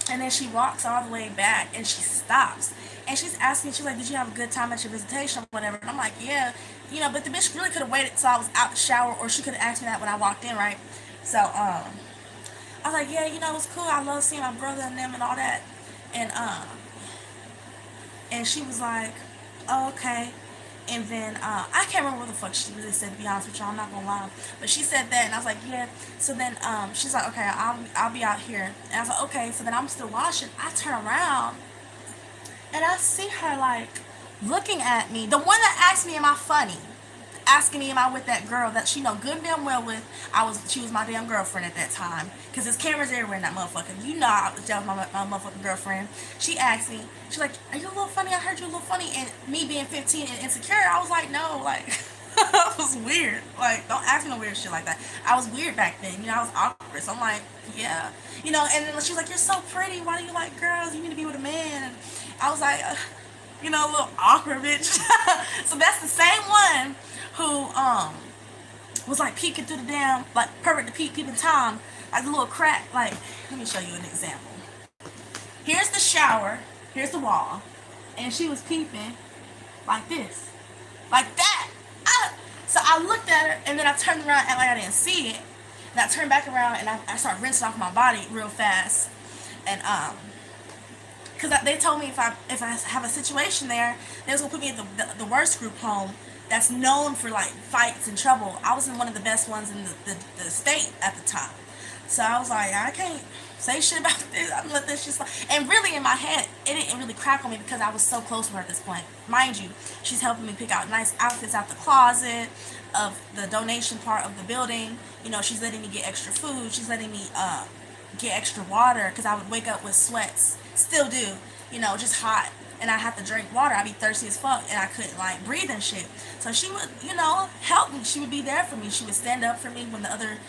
and then she walks all the way back, and she stops, and she's asking, she's like, did you have a good time at your visitation or whatever? And I'm like, yeah, you know, but the bitch really could have waited till I was out the shower, or she could have asked me that when I walked in, right? So I was like, yeah, you know, it was cool, I love seeing my brother and them and all that. And she was like, oh, okay. And then I can't remember what the fuck she really said, to be honest with y'all. I'm not gonna lie, but she said that, and I was like, yeah. So then she's like, okay, I'll be out here, and I was like, okay. So then I'm still washing. I turn around, and I see her like looking at me. The one that asked me, am I funny? Asking me, am I with that girl that she know good and damn well with. She was my damn girlfriend at that time. Because there's cameras everywhere in that motherfucker. You know that was my motherfucking girlfriend. She asked me, she's like, are you a little funny? I heard you a little funny. And me being 15 and insecure, I was like, no, like, I was weird. Like, don't ask me no weird shit like that. I was weird back then. You know, I was awkward. So I'm like, yeah. You know, and then she was like, you're so pretty. Why do you like girls? You need to be with a man. And I was like, you know, a little awkward bitch. So that's the same one who was like peeking through the damn, like perfect to peeping Tom, like the little crack. Like, let me show you an example. Here's the shower, here's the wall, and she was peeping like this, like that. So I looked at her, and then I turned around and like I didn't see it. And I turned back around and I started rinsing off my body real fast, and because they told me if I have a situation there, they was gonna put me in the worst group home that's known for like fights and trouble. I was in one of the best ones in the state at the time. So I was like, I can't say shit about this. I'm gonna let this shit slide. And really in my head, it didn't really crack on me because I was so close to her at this point. Mind you, she's helping me pick out nice outfits out the closet of the donation part of the building. You know, she's letting me get extra food. She's letting me get extra water because I would wake up with sweats. Still do. You know, just hot. And I have to drink water. I'd be thirsty as fuck, and I couldn't like breathe and shit. So she would, you know, help me. She would be there for me. She would stand up for me when the other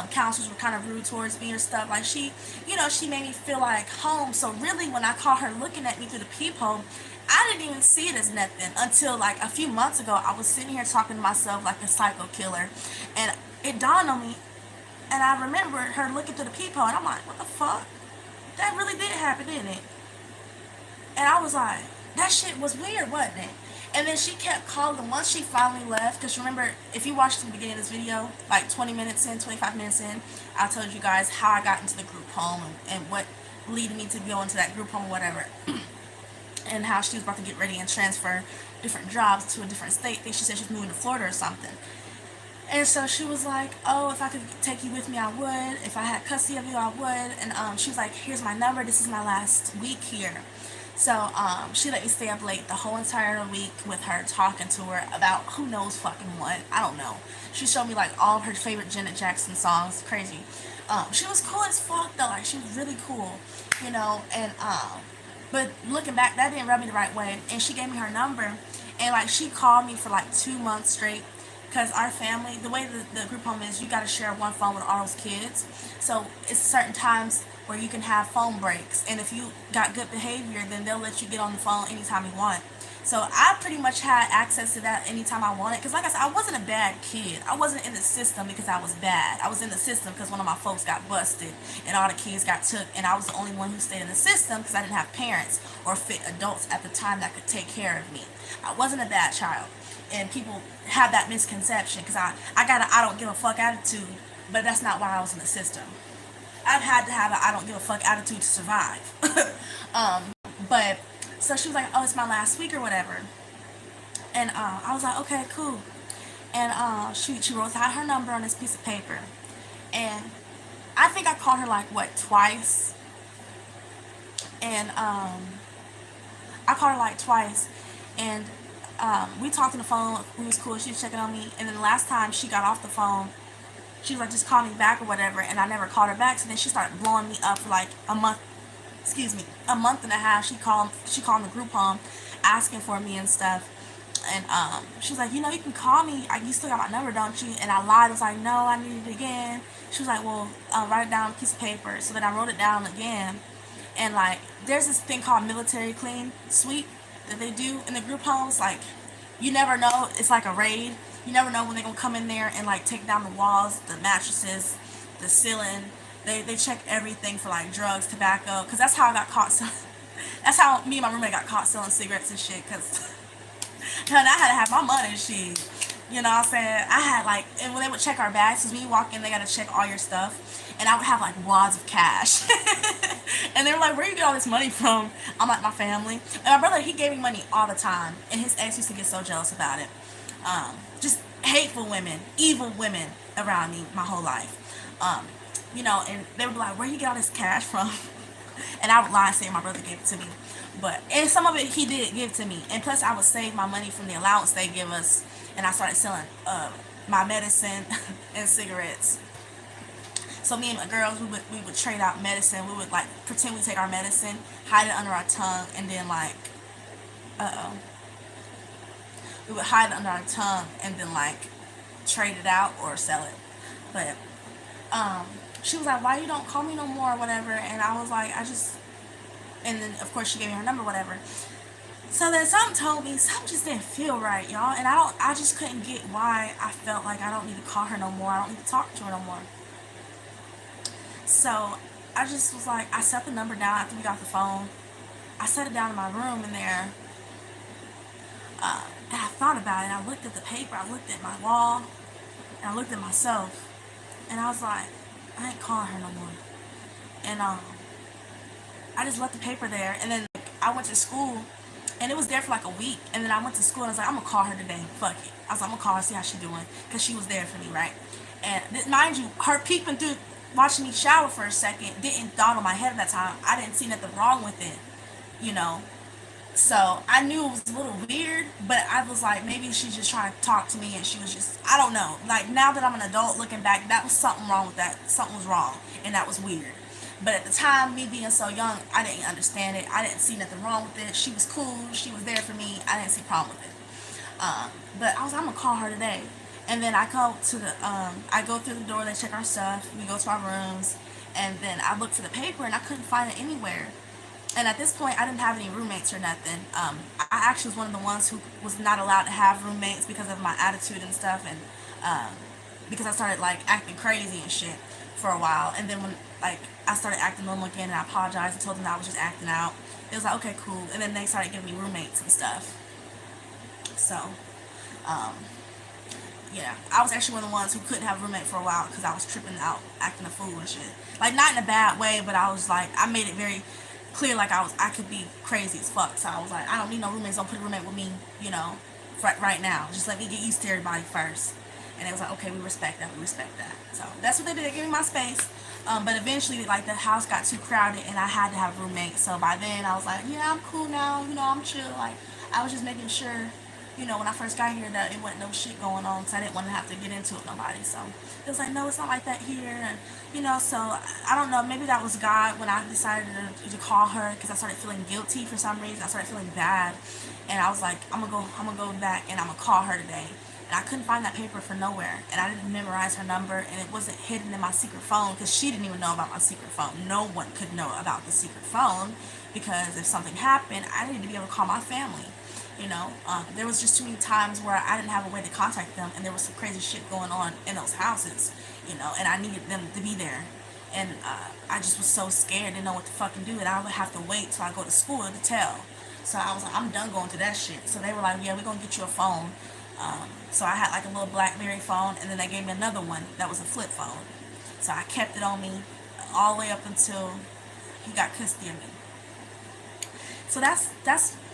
counselors were kind of rude towards me or stuff. Like she, you know, she made me feel like home. So really, when I caught her looking at me through the peephole, I didn't even see it as nothing until like a few months ago. I was sitting here talking to myself like a psycho killer, and it dawned on me. And I remembered her looking through the peephole, and I'm like, what the fuck? That really did happen, didn't it? And I was like, that shit was weird, wasn't it? And then she kept calling. Once she finally left, because remember, if you watched the beginning of this video, like 20 minutes in, 25 minutes in, I told you guys how I got into the group home and what leaded me to go into that group home or whatever. And how she was about to get ready and transfer different jobs to a different state. I think she said she was moving to Florida or something. And so she was like, oh, if I could take you with me, I would. If I had custody of you, I would. And she was like, here's my number. This is my last week here. So she let me stay up late the whole entire week with her, talking to her about who knows fucking what. I don't know. She showed me like all of her favorite Janet Jackson songs. Crazy. She was cool as fuck though. Like she was really cool, you know. And but looking back, that didn't rub me the right way. And she gave me her number, and like she called me for like 2 months straight. Because our family, the way the group home is, you got to share one phone with all those kids. So it's certain times where you can have phone breaks. And if you got good behavior, then they'll let you get on the phone anytime you want. So I pretty much had access to that anytime I wanted. Because like I said, I wasn't a bad kid. I wasn't in the system because I was bad. I was in the system because one of my folks got busted and all the kids got took. And I was the only one who stayed in the system because I didn't have parents or fit adults at the time that could take care of me. I wasn't a bad child. And people have that misconception because I got an I don't give a fuck attitude, but that's not why I was in the system. I've had to have an I don't give a fuck attitude to survive. But so she was like, oh, it's my last week or whatever. And I was like, okay, cool. And she wrote out her number on this piece of paper. And I think I called her like, what, twice? And I called her like twice. And we talked on the phone. It was cool. She was checking on me. And then the last time she got off the phone, she was like, just call me back or whatever. And I never called her back. So then she started blowing me up for like a month. A month and a half. She called the group home, asking for me and stuff. And she was like, you know, you can call me. You still got my number, don't you? And I lied. I was like, no, I need it again. She was like, well, write it down on a piece of paper. So then I wrote it down again. And like, there's this thing called military clean sweep that they do in the group homes. Like, you never know. It's like a raid. You never know when they're gonna come in there and like take down the walls, the mattresses, the ceiling. They check everything for like drugs, tobacco. Cause that's how I got caught. That's how me and my roommate got caught selling cigarettes and shit. Cause I had to have my money and shit. You know what I'm saying? I had like, and when they would check our bags, cause when you walk in, they gotta check all your stuff. And I would have like wads of cash. And they were like, where you get all this money from? I'm like, my family. And my brother, he gave me money all the time. And his ex used to get so jealous about it. Just hateful women, evil women around me my whole life. You know, and they would be like, where you get all this cash from? And I would lie and say my brother gave it to me. And some of it he did give to me, and plus I would save my money from the allowance they give us, and I started selling my medicine and cigarettes. So me and my girls, we would trade out medicine. We would like pretend we take our medicine, hide it under our tongue, and then like we would hide it under our tongue and then like trade it out or sell it. But um, she was like, "Why you don't call me no more or whatever?" And I was like, "I just." And then of course she gave me her number, whatever. So then something told me something just didn't feel right, y'all. And I just couldn't get why I felt like I don't need to call her no more. I don't need to talk to her no more. So I just was like, I set the number down after we got the phone. I set it down in my room in there. And I thought about it. I looked at the paper. I looked at my wall. And I looked at myself. And I was like, I ain't calling her no more. And I just left the paper there. And then I went to school. And it was there for like a week. And then I went to school and I was like, I'm going to call her today. Fuck it. I was like, I'm going to call her, see how she doing. Because she was there for me, right? And mind you, her peeping through, watching me shower for a second, didn't dawn on my head at that time. I didn't see nothing wrong with it, you know. So I knew it was a little weird, but I was like, maybe she's just trying to talk to me and she was just, I don't know. Like now that I'm an adult looking back, that was something wrong with that. Something was wrong and that was weird. But at the time, me being so young, I didn't understand it. I didn't see nothing wrong with it. She was cool. She was there for me. I didn't see a problem with it. But I was like, I'm going to call her today. And then I go through the door, they check our stuff, we go to our rooms, and then I looked for the paper and I couldn't find it anywhere. And at this point, I didn't have any roommates or nothing. I actually was one of the ones who was not allowed to have roommates because of my attitude and stuff, and because I started like acting crazy and shit for a while. And then when like I started acting normal again, and I apologized and told them that I was just acting out, it was like, okay, cool. And then they started giving me roommates and stuff. So, um, yeah, I was actually one of the ones who couldn't have a roommate for a while because I was tripping out, acting a fool and shit. Like not in a bad way, but I was like, I made it very clear like I could be crazy as fuck. So I was like, I don't need no roommates. Don't put a roommate with me, you know, right now. Just let me get used to everybody first. And it was like, okay, we respect that. We respect that. So that's what they did. They gave me my space. But eventually, like the house got too crowded, and I had to have a roommate. So by then, I was like, yeah, I'm cool now. You know, I'm chill. Like I was just making sure, you know, when I first got here, that it wasn't no shit going on, because I didn't want to have to get into it with nobody. So it was like, no, it's not like that here, and you know. So I don't know. Maybe that was God when I decided to call her, because I started feeling guilty for some reason. I started feeling bad, and I was like, I'm gonna go back, and I'm gonna call her today. And I couldn't find that paper for nowhere, and I didn't memorize her number, and it wasn't hidden in my secret phone because she didn't even know about my secret phone. No one could know about the secret phone, because if something happened, I needed to be able to call my family. You know, there was just too many times where I didn't have a way to contact them, and there was some crazy shit going on in those houses. You know, and I needed them to be there, and I just was so scared, didn't know what to fucking do, and I would have to wait till I go to school to tell. So I was like, I'm done going to that shit. So they were like, yeah, we're gonna get you a phone. So I had like a little BlackBerry phone, and then they gave me another one that was a flip phone. So I kept it on me all the way up until he got custody of me. So that's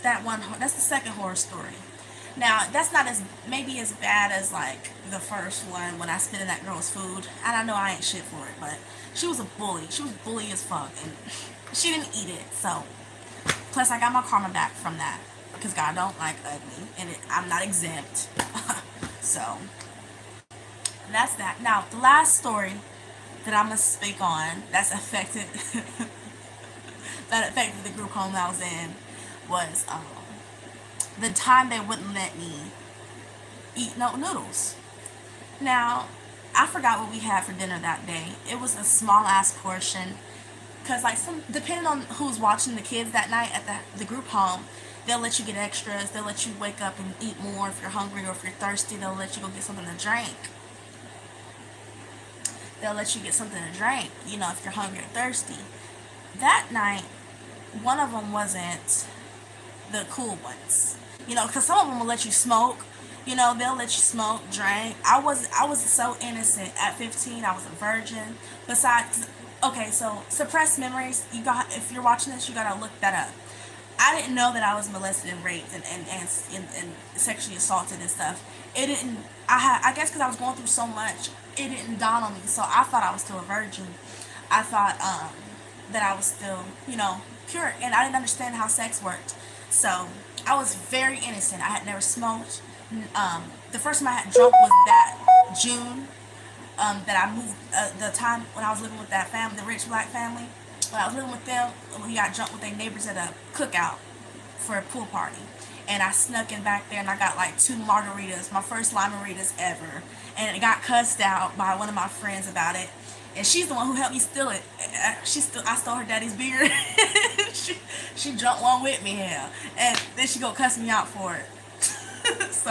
that one. That's the second horror story. Now that's not as maybe as bad as like the first one when I spit in that girl's food. And I know I ain't shit for it, but she was a bully. She was bully as fuck, and she didn't eat it. So plus I got my karma back from that, because God don't like ugly, and I'm not exempt. So that's that. Now the last story that I'm gonna speak on that's affected that affected the group home I was in was the time they wouldn't let me eat no noodles. Now I forgot what we had for dinner that day. It was a small ass portion, because like some, depending on who's watching the kids that night at the group home, they'll let you get extras. They'll let you wake up and eat more if you're hungry, or if you're thirsty, they'll let you go get something to drink. They'll let you get something to drink, you know, if you're hungry or thirsty. That night, one of them wasn't the cool ones, you know, because some of them will let you smoke. You know, they'll let you smoke, drink. I was so innocent at 15. I was a virgin. Besides, okay, so suppressed memories. You got, if you're watching this, you gotta look that up. I didn't know that I was molested and raped and sexually assaulted and stuff. It didn't. I guess because I was going through so much, it didn't dawn on me. So I thought I was still a virgin. I thought that I was still, you know, pure, and I didn't understand how sex worked. So I was very innocent. I had never smoked. The first time I had drunk was that June that I moved. The time when I was living with that family, the rich black family. When I was living with them, we got drunk with their neighbors at a cookout for a pool party. And I snuck in back there and I got like 2 margaritas, my first margaritas ever. And it got cussed out by one of my friends about it. And she's the one who helped me steal it. I stole her daddy's beer. she drunk one with me here. And then she go cuss me out for it. So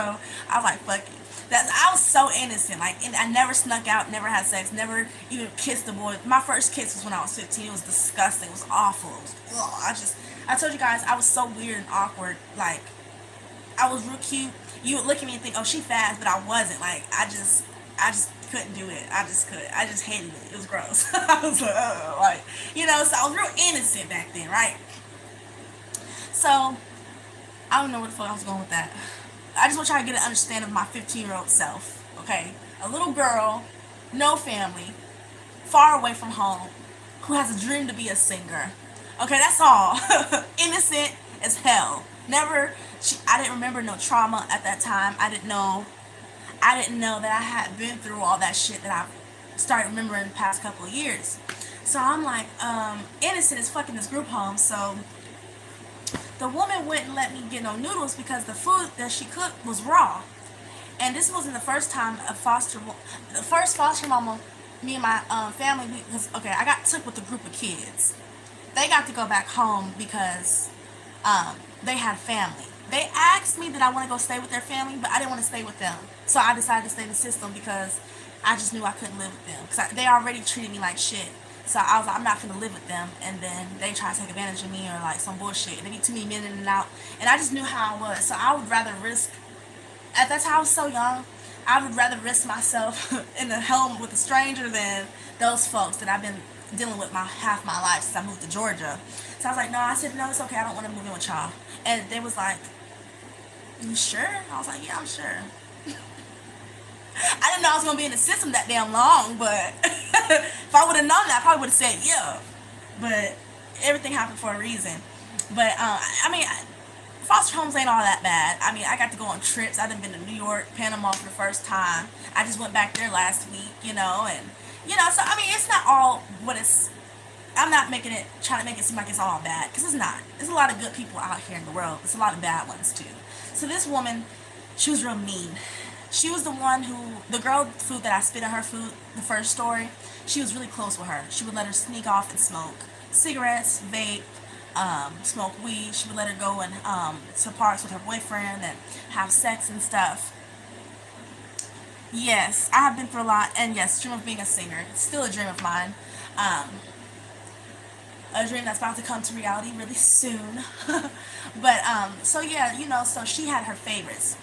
I was like, fuck it. I was so innocent. Like, I never snuck out, never had sex, never even kissed a boy. My first kiss was when I was 15. It was disgusting. It was awful. It was, ugh, I told you guys I was so weird and awkward. Like, I was real cute. You would look at me and think, oh, she fast, but I wasn't. Like, I just couldn't do it. I just couldn't. I just hated it. It was gross. I was like, oh, like, so I was real innocent back then, right? So, I don't know where the fuck I was going with that. I just want y'all to get an understanding of my 15-year-old self, okay? A little girl, no family, far away from home, who has a dream to be a singer. Okay, that's all. Innocent as hell. I didn't remember no trauma at that time. I didn't know that I had been through all that shit that I've started remembering the past couple of years. So I'm like, innocent as fucking this group home. So the woman wouldn't let me get no noodles because the food that she cooked was raw. And this wasn't the first time the first foster mama, me and my family, because, okay, I got took with a group of kids. They got to go back home because they had family. They asked me that I want to go stay with their family, but I didn't want to stay with them. So I decided to stay in the system because I just knew I couldn't live with them. Because they already treated me like shit. So I was like, I'm not going to live with them. And then they try to take advantage of me or like some bullshit. They be too many men in and out. And I just knew how I was. So I would rather risk, at that time I was so young, I would rather risk myself in a home with a stranger than those folks that I've been dealing with half my life since I moved to Georgia. So I was like, no, I said, no, it's okay. I don't want to move in with y'all. And they was like, you sure? I was like, yeah, I'm sure. I didn't know I was going to be in the system that damn long, but if I would have known that, I probably would have said yeah. But everything happened for a reason. But, foster homes ain't all that bad. I mean, I got to go on trips. I done been to New York, Panama for the first time. I just went back there last week, so, I mean, it's not all what it's, I'm not trying to make it seem like it's all bad, because it's not. There's a lot of good people out here in the world. There's a lot of bad ones, too. So this woman, she was real mean. She was the girl food that I spit in her food, the first story, she was really close with her. She would let her sneak off and smoke cigarettes, vape, smoke weed. She would let her go and to parks with her boyfriend and have sex and stuff. Yes, I have been through a lot, and yes, dream of being a singer. It's still a dream of mine. A dream that's about to come to reality really soon. But, so yeah, so she had her favorites.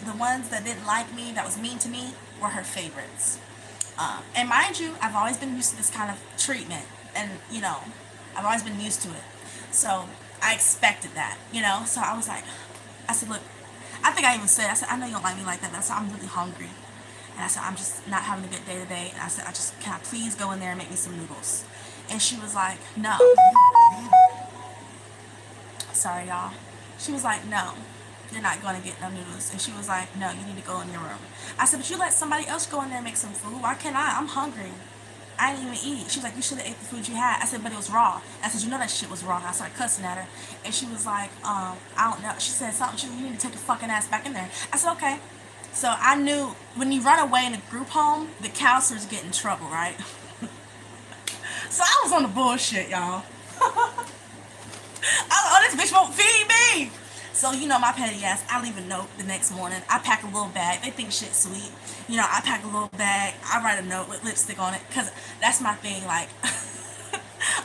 The ones that didn't like me, that was mean to me, were her favorites. And mind you, I've always been used to this kind of treatment. And, I've always been used to it. So I expected that, So I was like, I said, look, I think I even said, I know you don't like me like that, but I said, I'm really hungry. And I said, I'm just not having a good day today. And I said, can I please go in there and make me some noodles? And she was like, no. Sorry, y'all. She was like, no, you're not going to get no noodles. And she was like, no, you need to go in your room. I said, but you let somebody else go in there and make some food. Why can't I? I'm hungry. I didn't even eat. She was like, you should have ate the food you had. I said, but it was raw. I said, you know that shit was raw. I started cussing at her. And she was like, I don't know. She said something. You need to take your fucking ass back in there. I said, okay. So I knew when you run away in a group home, the counselors get in trouble, right? So I was on the bullshit, y'all. I was like, oh, this bitch won't feed me. So, my petty ass, I leave a note the next morning. I pack a little bag. They think shit's sweet. I pack a little bag. I write a note with lipstick on it. Because that's my thing. Like,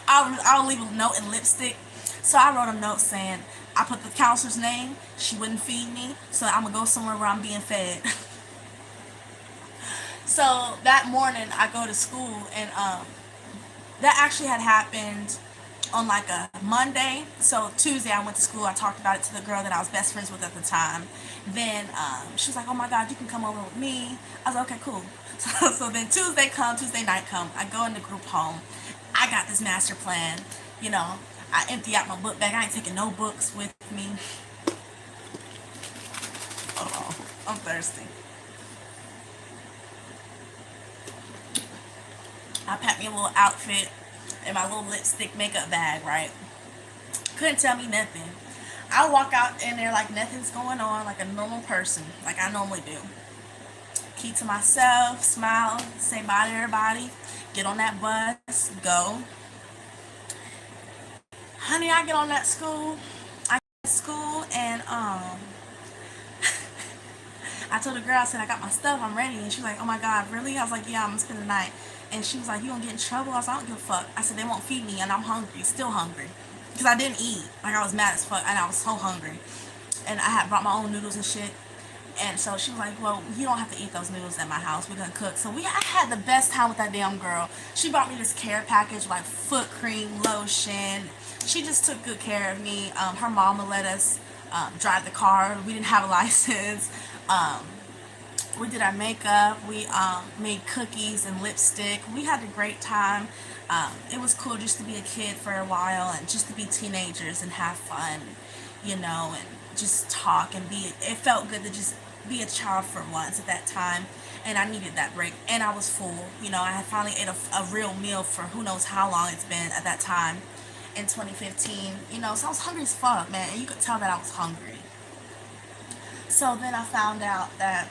I'll leave a note and lipstick. So I wrote a note saying, I put the counselor's name. She wouldn't feed me. So I'm going to go somewhere where I'm being fed. So that morning, I go to school. And that actually had happened on like a Monday. So Tuesday I went to school. I talked about it to the girl that I was best friends with at the time. Then she was like, oh my God, you can come over with me. I was like, okay, cool. So then Tuesday night come. I go in the group home. I got this master plan. I empty out my book bag. I ain't taking no books with me. Hold on, I'm thirsty. I packed me a little outfit in my little lipstick makeup bag, right? Couldn't tell me nothing. I walk out in there like nothing's going on, like a normal person, like I normally do. Keep to myself, smile, say bye to everybody, get on that bus, go. Honey, I get on that school. I get to school and I told the girl, I said, I got my stuff, I'm ready. And she was like, oh my God, really? I was like, yeah, I'm gonna spend the night. And she was like, you gonna get in trouble? I was like, I don't give a fuck. I said, they won't feed me and I'm hungry, still hungry. Because I didn't eat. Like I was mad as fuck and I was so hungry. And I had brought my own noodles and shit. And so she was like, well, you don't have to eat those noodles at my house. We're going to cook. So I had the best time with that damn girl. She brought me this care package, like foot cream, lotion. She just took good care of me. Her mama let us drive the car. We didn't have a license. We did our makeup. We made cookies and lipstick. We had a great time. It was cool just to be a kid for a while and just to be teenagers and have fun, and just talk and be. It felt good to just be a child for once at that time, and I needed that break. And I was full. I had finally ate a real meal for who knows how long it's been at that time in 2015. So I was hungry as fuck, man, and you could tell that I was hungry. So then I found out that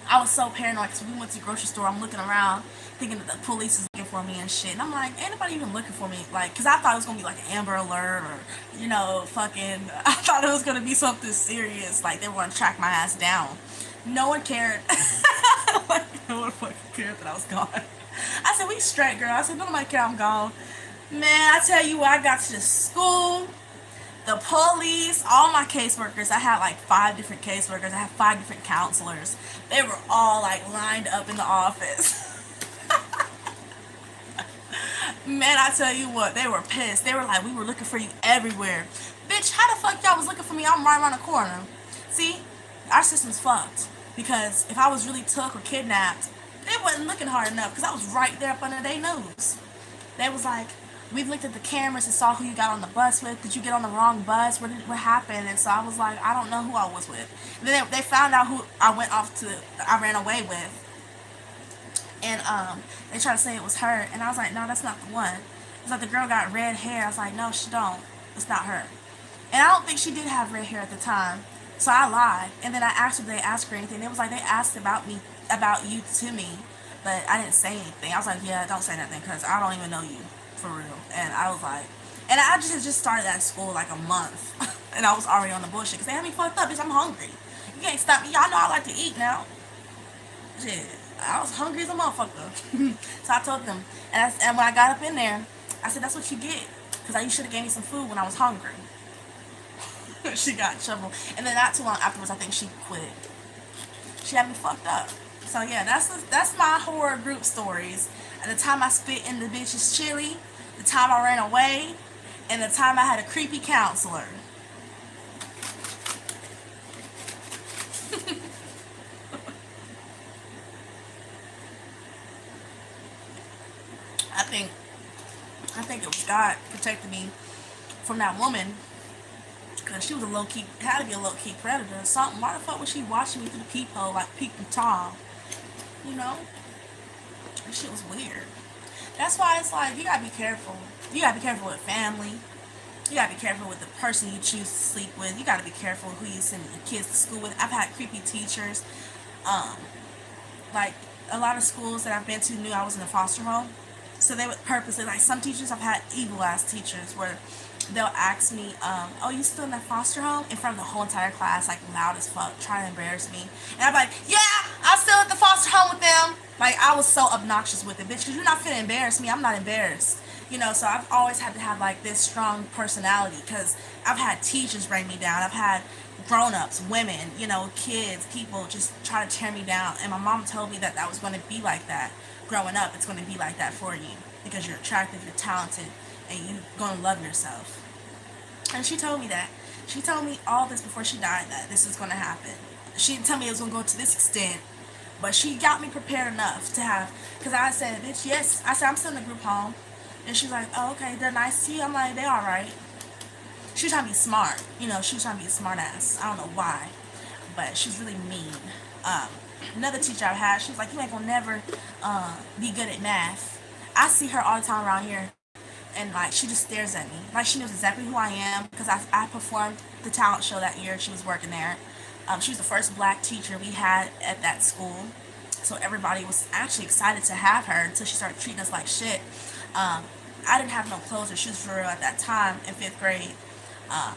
I was so paranoid because we went to the grocery store. I'm looking around thinking that the police is looking for me and shit. And I'm like, ain't nobody even looking for me. Like, because I thought it was going to be like an Amber Alert or, fucking, I thought it was going to be something serious. Like, they were going to track my ass down. No one cared. Like, no one fucking cared that I was gone. I said, we straight, girl. I said, nobody care I'm gone. Man, I tell you what, I got to the school. The police, all my caseworkers, I had like 5 different caseworkers, I had 5 different counselors. They were all like lined up in the office. Man, I tell you what, they were pissed. They were like, we were looking for you everywhere. Bitch, how the fuck y'all was looking for me? I'm right around the corner. See, our system's fucked. Because if I was really took or kidnapped, they wasn't looking hard enough because I was right there up under their nose. They was like, we've looked at the cameras and saw who you got on the bus with. Did you get on the wrong bus? What happened? And so I was like, I don't know who I was with. And then they found out who I ran away with. And they tried to say it was her. And I was like, no, that's not the one. It's like the girl got red hair. I was like, no, she don't. It's not her. And I don't think she did have red hair at the time. So I lied. And then I asked her if they asked her anything. It was like they asked about you to me. But I didn't say anything. I was like, yeah, don't say nothing because I don't even know you. For real. And I was like, and I just started at school like a month. And I was already on the bullshit because they had me fucked up, bitch. I'm hungry. You can't stop me. Y'all know I like to eat now. Shit. I was hungry as a motherfucker. So I told them. And when I got up in there, I said, that's what you get. Because you should have gave me some food when I was hungry. She got in trouble. And then not too long afterwards, I think she quit. She had me fucked up. So yeah, that's my horror group stories. At the time I spit in the bitch's chili, the time I ran away, and the time I had a creepy counselor. I think it was God protected me from that woman. Because she was had to be a low-key predator or something. Why the fuck was she watching me through the peephole like peeping Tom? That shit was weird. That's why it's like, you gotta be careful. You gotta be careful with family. You gotta be careful with the person you choose to sleep with. You gotta be careful who you send your kids to school with. I've had creepy teachers. Like, a lot of schools that I've been to knew I was in a foster home. So they would purposely, like some teachers, I've had evil-ass teachers where they'll ask me, oh, you still in that foster home? In front of the whole entire class, like loud as fuck, trying to embarrass me. And I'm like, yeah, I'm still at the foster home with them. Like, I was so obnoxious with it, bitch, because you're not finna embarrass me. I'm not embarrassed. So I've always had to have, like, this strong personality, because I've had teachers bring me down. I've had grown-ups, women, kids, people just try to tear me down. And my mom told me that was going to be like that. Growing up, it's going to be like that for you, because you're attractive, you're talented, and you're going to love yourself. And she told me that. She told me all this before she died, that this is going to happen. She didn't tell me it was going to go to this extent, but she got me prepared enough to have, because I said, bitch, yes. I said, I'm still in the group home. And she's like, oh, okay, they're nice to you? I'm like, they all right. She was trying to be smart. She was trying to be a smart ass. I don't know why, but she's really mean. Um, Another teacher I had, she was like, you ain't gonna never be good at math. I see her all the time around here, and like she just stares at me. Like she knows exactly who I am because I performed the talent show that year she was working there. She was the first black teacher we had at that school. So everybody was actually excited to have her until she started treating us like shit. Um, I didn't have no clothes or shoes for real at that time in fifth grade. Um,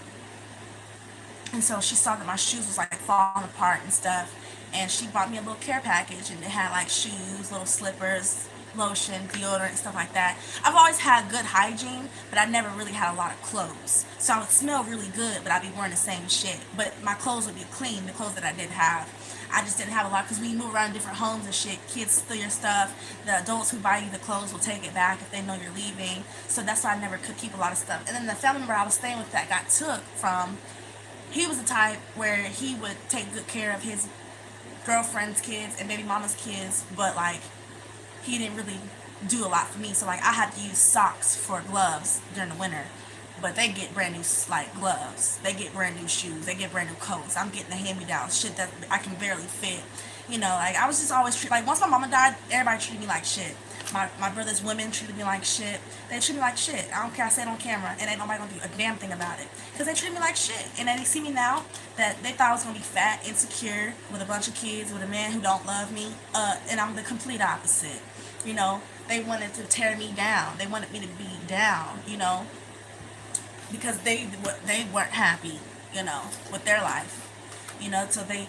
and so she saw that my shoes was like falling apart and stuff. And she bought me a little care package and it had like shoes, little slippers, lotion, deodorant, stuff like that. I've always had good hygiene, but I never really had a lot of clothes. So I would smell really good, but I'd be wearing the same shit. But my clothes would be clean, the clothes that I did have. I just didn't have a lot because when you move around different homes and shit, kids steal your stuff. The adults who buy you the clothes will take it back if they know you're leaving. So that's why I never could keep a lot of stuff. And then the family member I was staying with that got took from, he was the type where he would take good care of his girlfriend's kids and baby mama's kids, but like he didn't really do a lot for me. So like I had to use socks for gloves during the winter, but they get brand new like gloves, they get brand new shoes, they get brand new coats. I'm getting the hand-me-down shit that I can barely fit. Like I was just always treated like, once my mama died, everybody treated me like shit. My brother's women treated me like shit. They treat me like shit. I don't care. I say it on camera, and ain't nobody gonna do a damn thing about it because they treat me like shit. And then they see me now that they thought I was gonna be fat, insecure, with a bunch of kids, with a man who don't love me. And I'm the complete opposite. You know, they wanted to tear me down. They wanted me to be down. Because they weren't happy. With their life. So they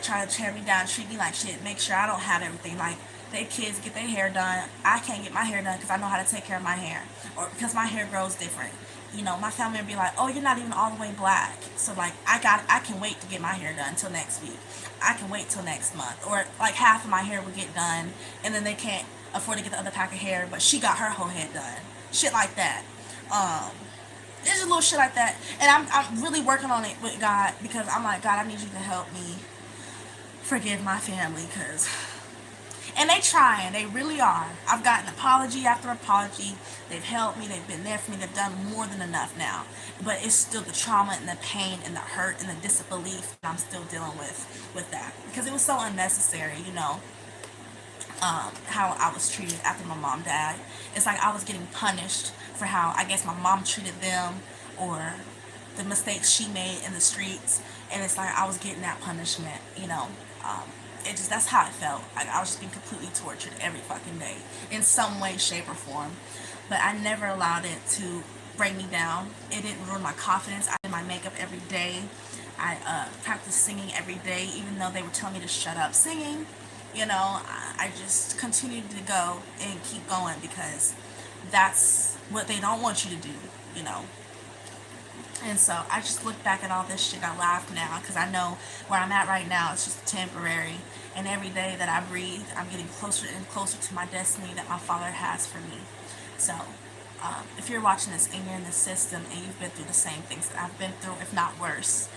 try to tear me down, treat me like shit, make sure I don't have everything. Like, they kids get their hair done. I can't get my hair done because I know how to take care of my hair. Or because my hair grows different. My family would be like, oh, you're not even all the way black. So, like, I can wait to get my hair done until next week. I can wait till next month. Or, like, half of my hair would get done, and then they can't afford to get the other pack of hair, but she got her whole head done. Shit like that. Um, there's a little shit like that. And I'm really working on it with God because I'm like, God, I need you to help me forgive my family because, and they trying, they really are. I've gotten apology after apology. They've helped me, they've been there for me, they've done more than enough now. But it's still the trauma and the pain and the hurt and the disbelief that I'm still dealing with that. Because it was so unnecessary, how I was treated after my mom died. It's like I was getting punished for how I guess my mom treated them or the mistakes she made in the streets. And it's like I was getting that punishment. That's how it felt. Like I was just being completely tortured every fucking day in some way, shape, or form. But I never allowed it to bring me down. It didn't ruin my confidence. I did my makeup every day. I practiced singing every day, even though they were telling me to shut up singing. I just continued to go and keep going because that's what they don't want you to do. You know, and so I just look back at all this shit. I laugh now because I know where I'm at right now. It's just temporary. And every day that I breathe, I'm getting closer and closer to my destiny that my Father has for me. So, if you're watching this and you're in the system and you've been through the same things that I've been through, if not worse,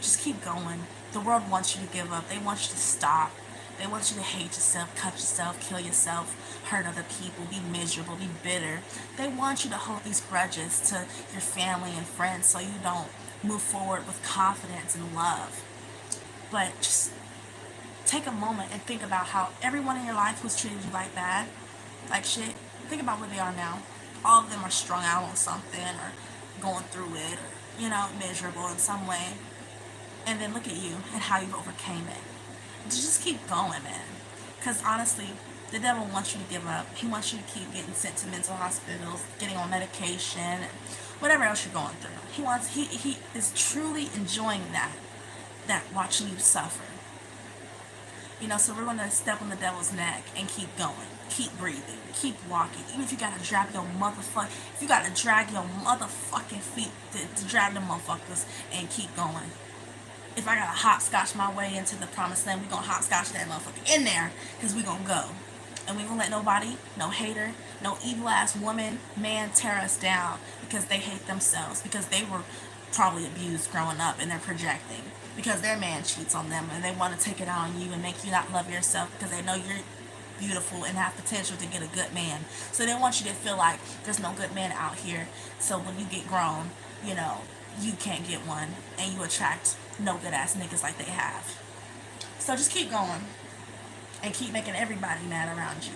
just keep going. The world wants you to give up. They want you to stop. They want you to hate yourself, cut yourself, kill yourself, hurt other people, be miserable, be bitter. They want you to hold these grudges to your family and friends so you don't move forward with confidence and love. But just take a moment and think about how everyone in your life who's treated you like bad, like shit. Think about where they are now. All of them are strung out on something or going through it or, miserable in some way. And then look at you and how you've overcame it. Just keep going, man. Because honestly, the devil wants you to give up. He wants you to keep getting sent to mental hospitals, getting on medication, and whatever else you're going through. He is truly enjoying that watching you suffer. So we're gonna step on the devil's neck and keep going, keep breathing, keep walking. Even if you gotta drag your motherfucking feet to drag the motherfuckers and keep going. If I gotta hopscotch my way into the promised land, we gonna hopscotch that motherfucker in there, because we gonna go. And we gonna let nobody, no hater, no evil ass woman, man tear us down because they hate themselves, because they were probably abused growing up and they're projecting, because their man cheats on them and they want to take it out on you and make you not love yourself because they know you're beautiful and have potential to get a good man. So they want you to feel like there's no good man out here. So when you get grown, you know, you can't get one and you attract no good ass niggas like they have. So just keep going and keep making everybody mad around you.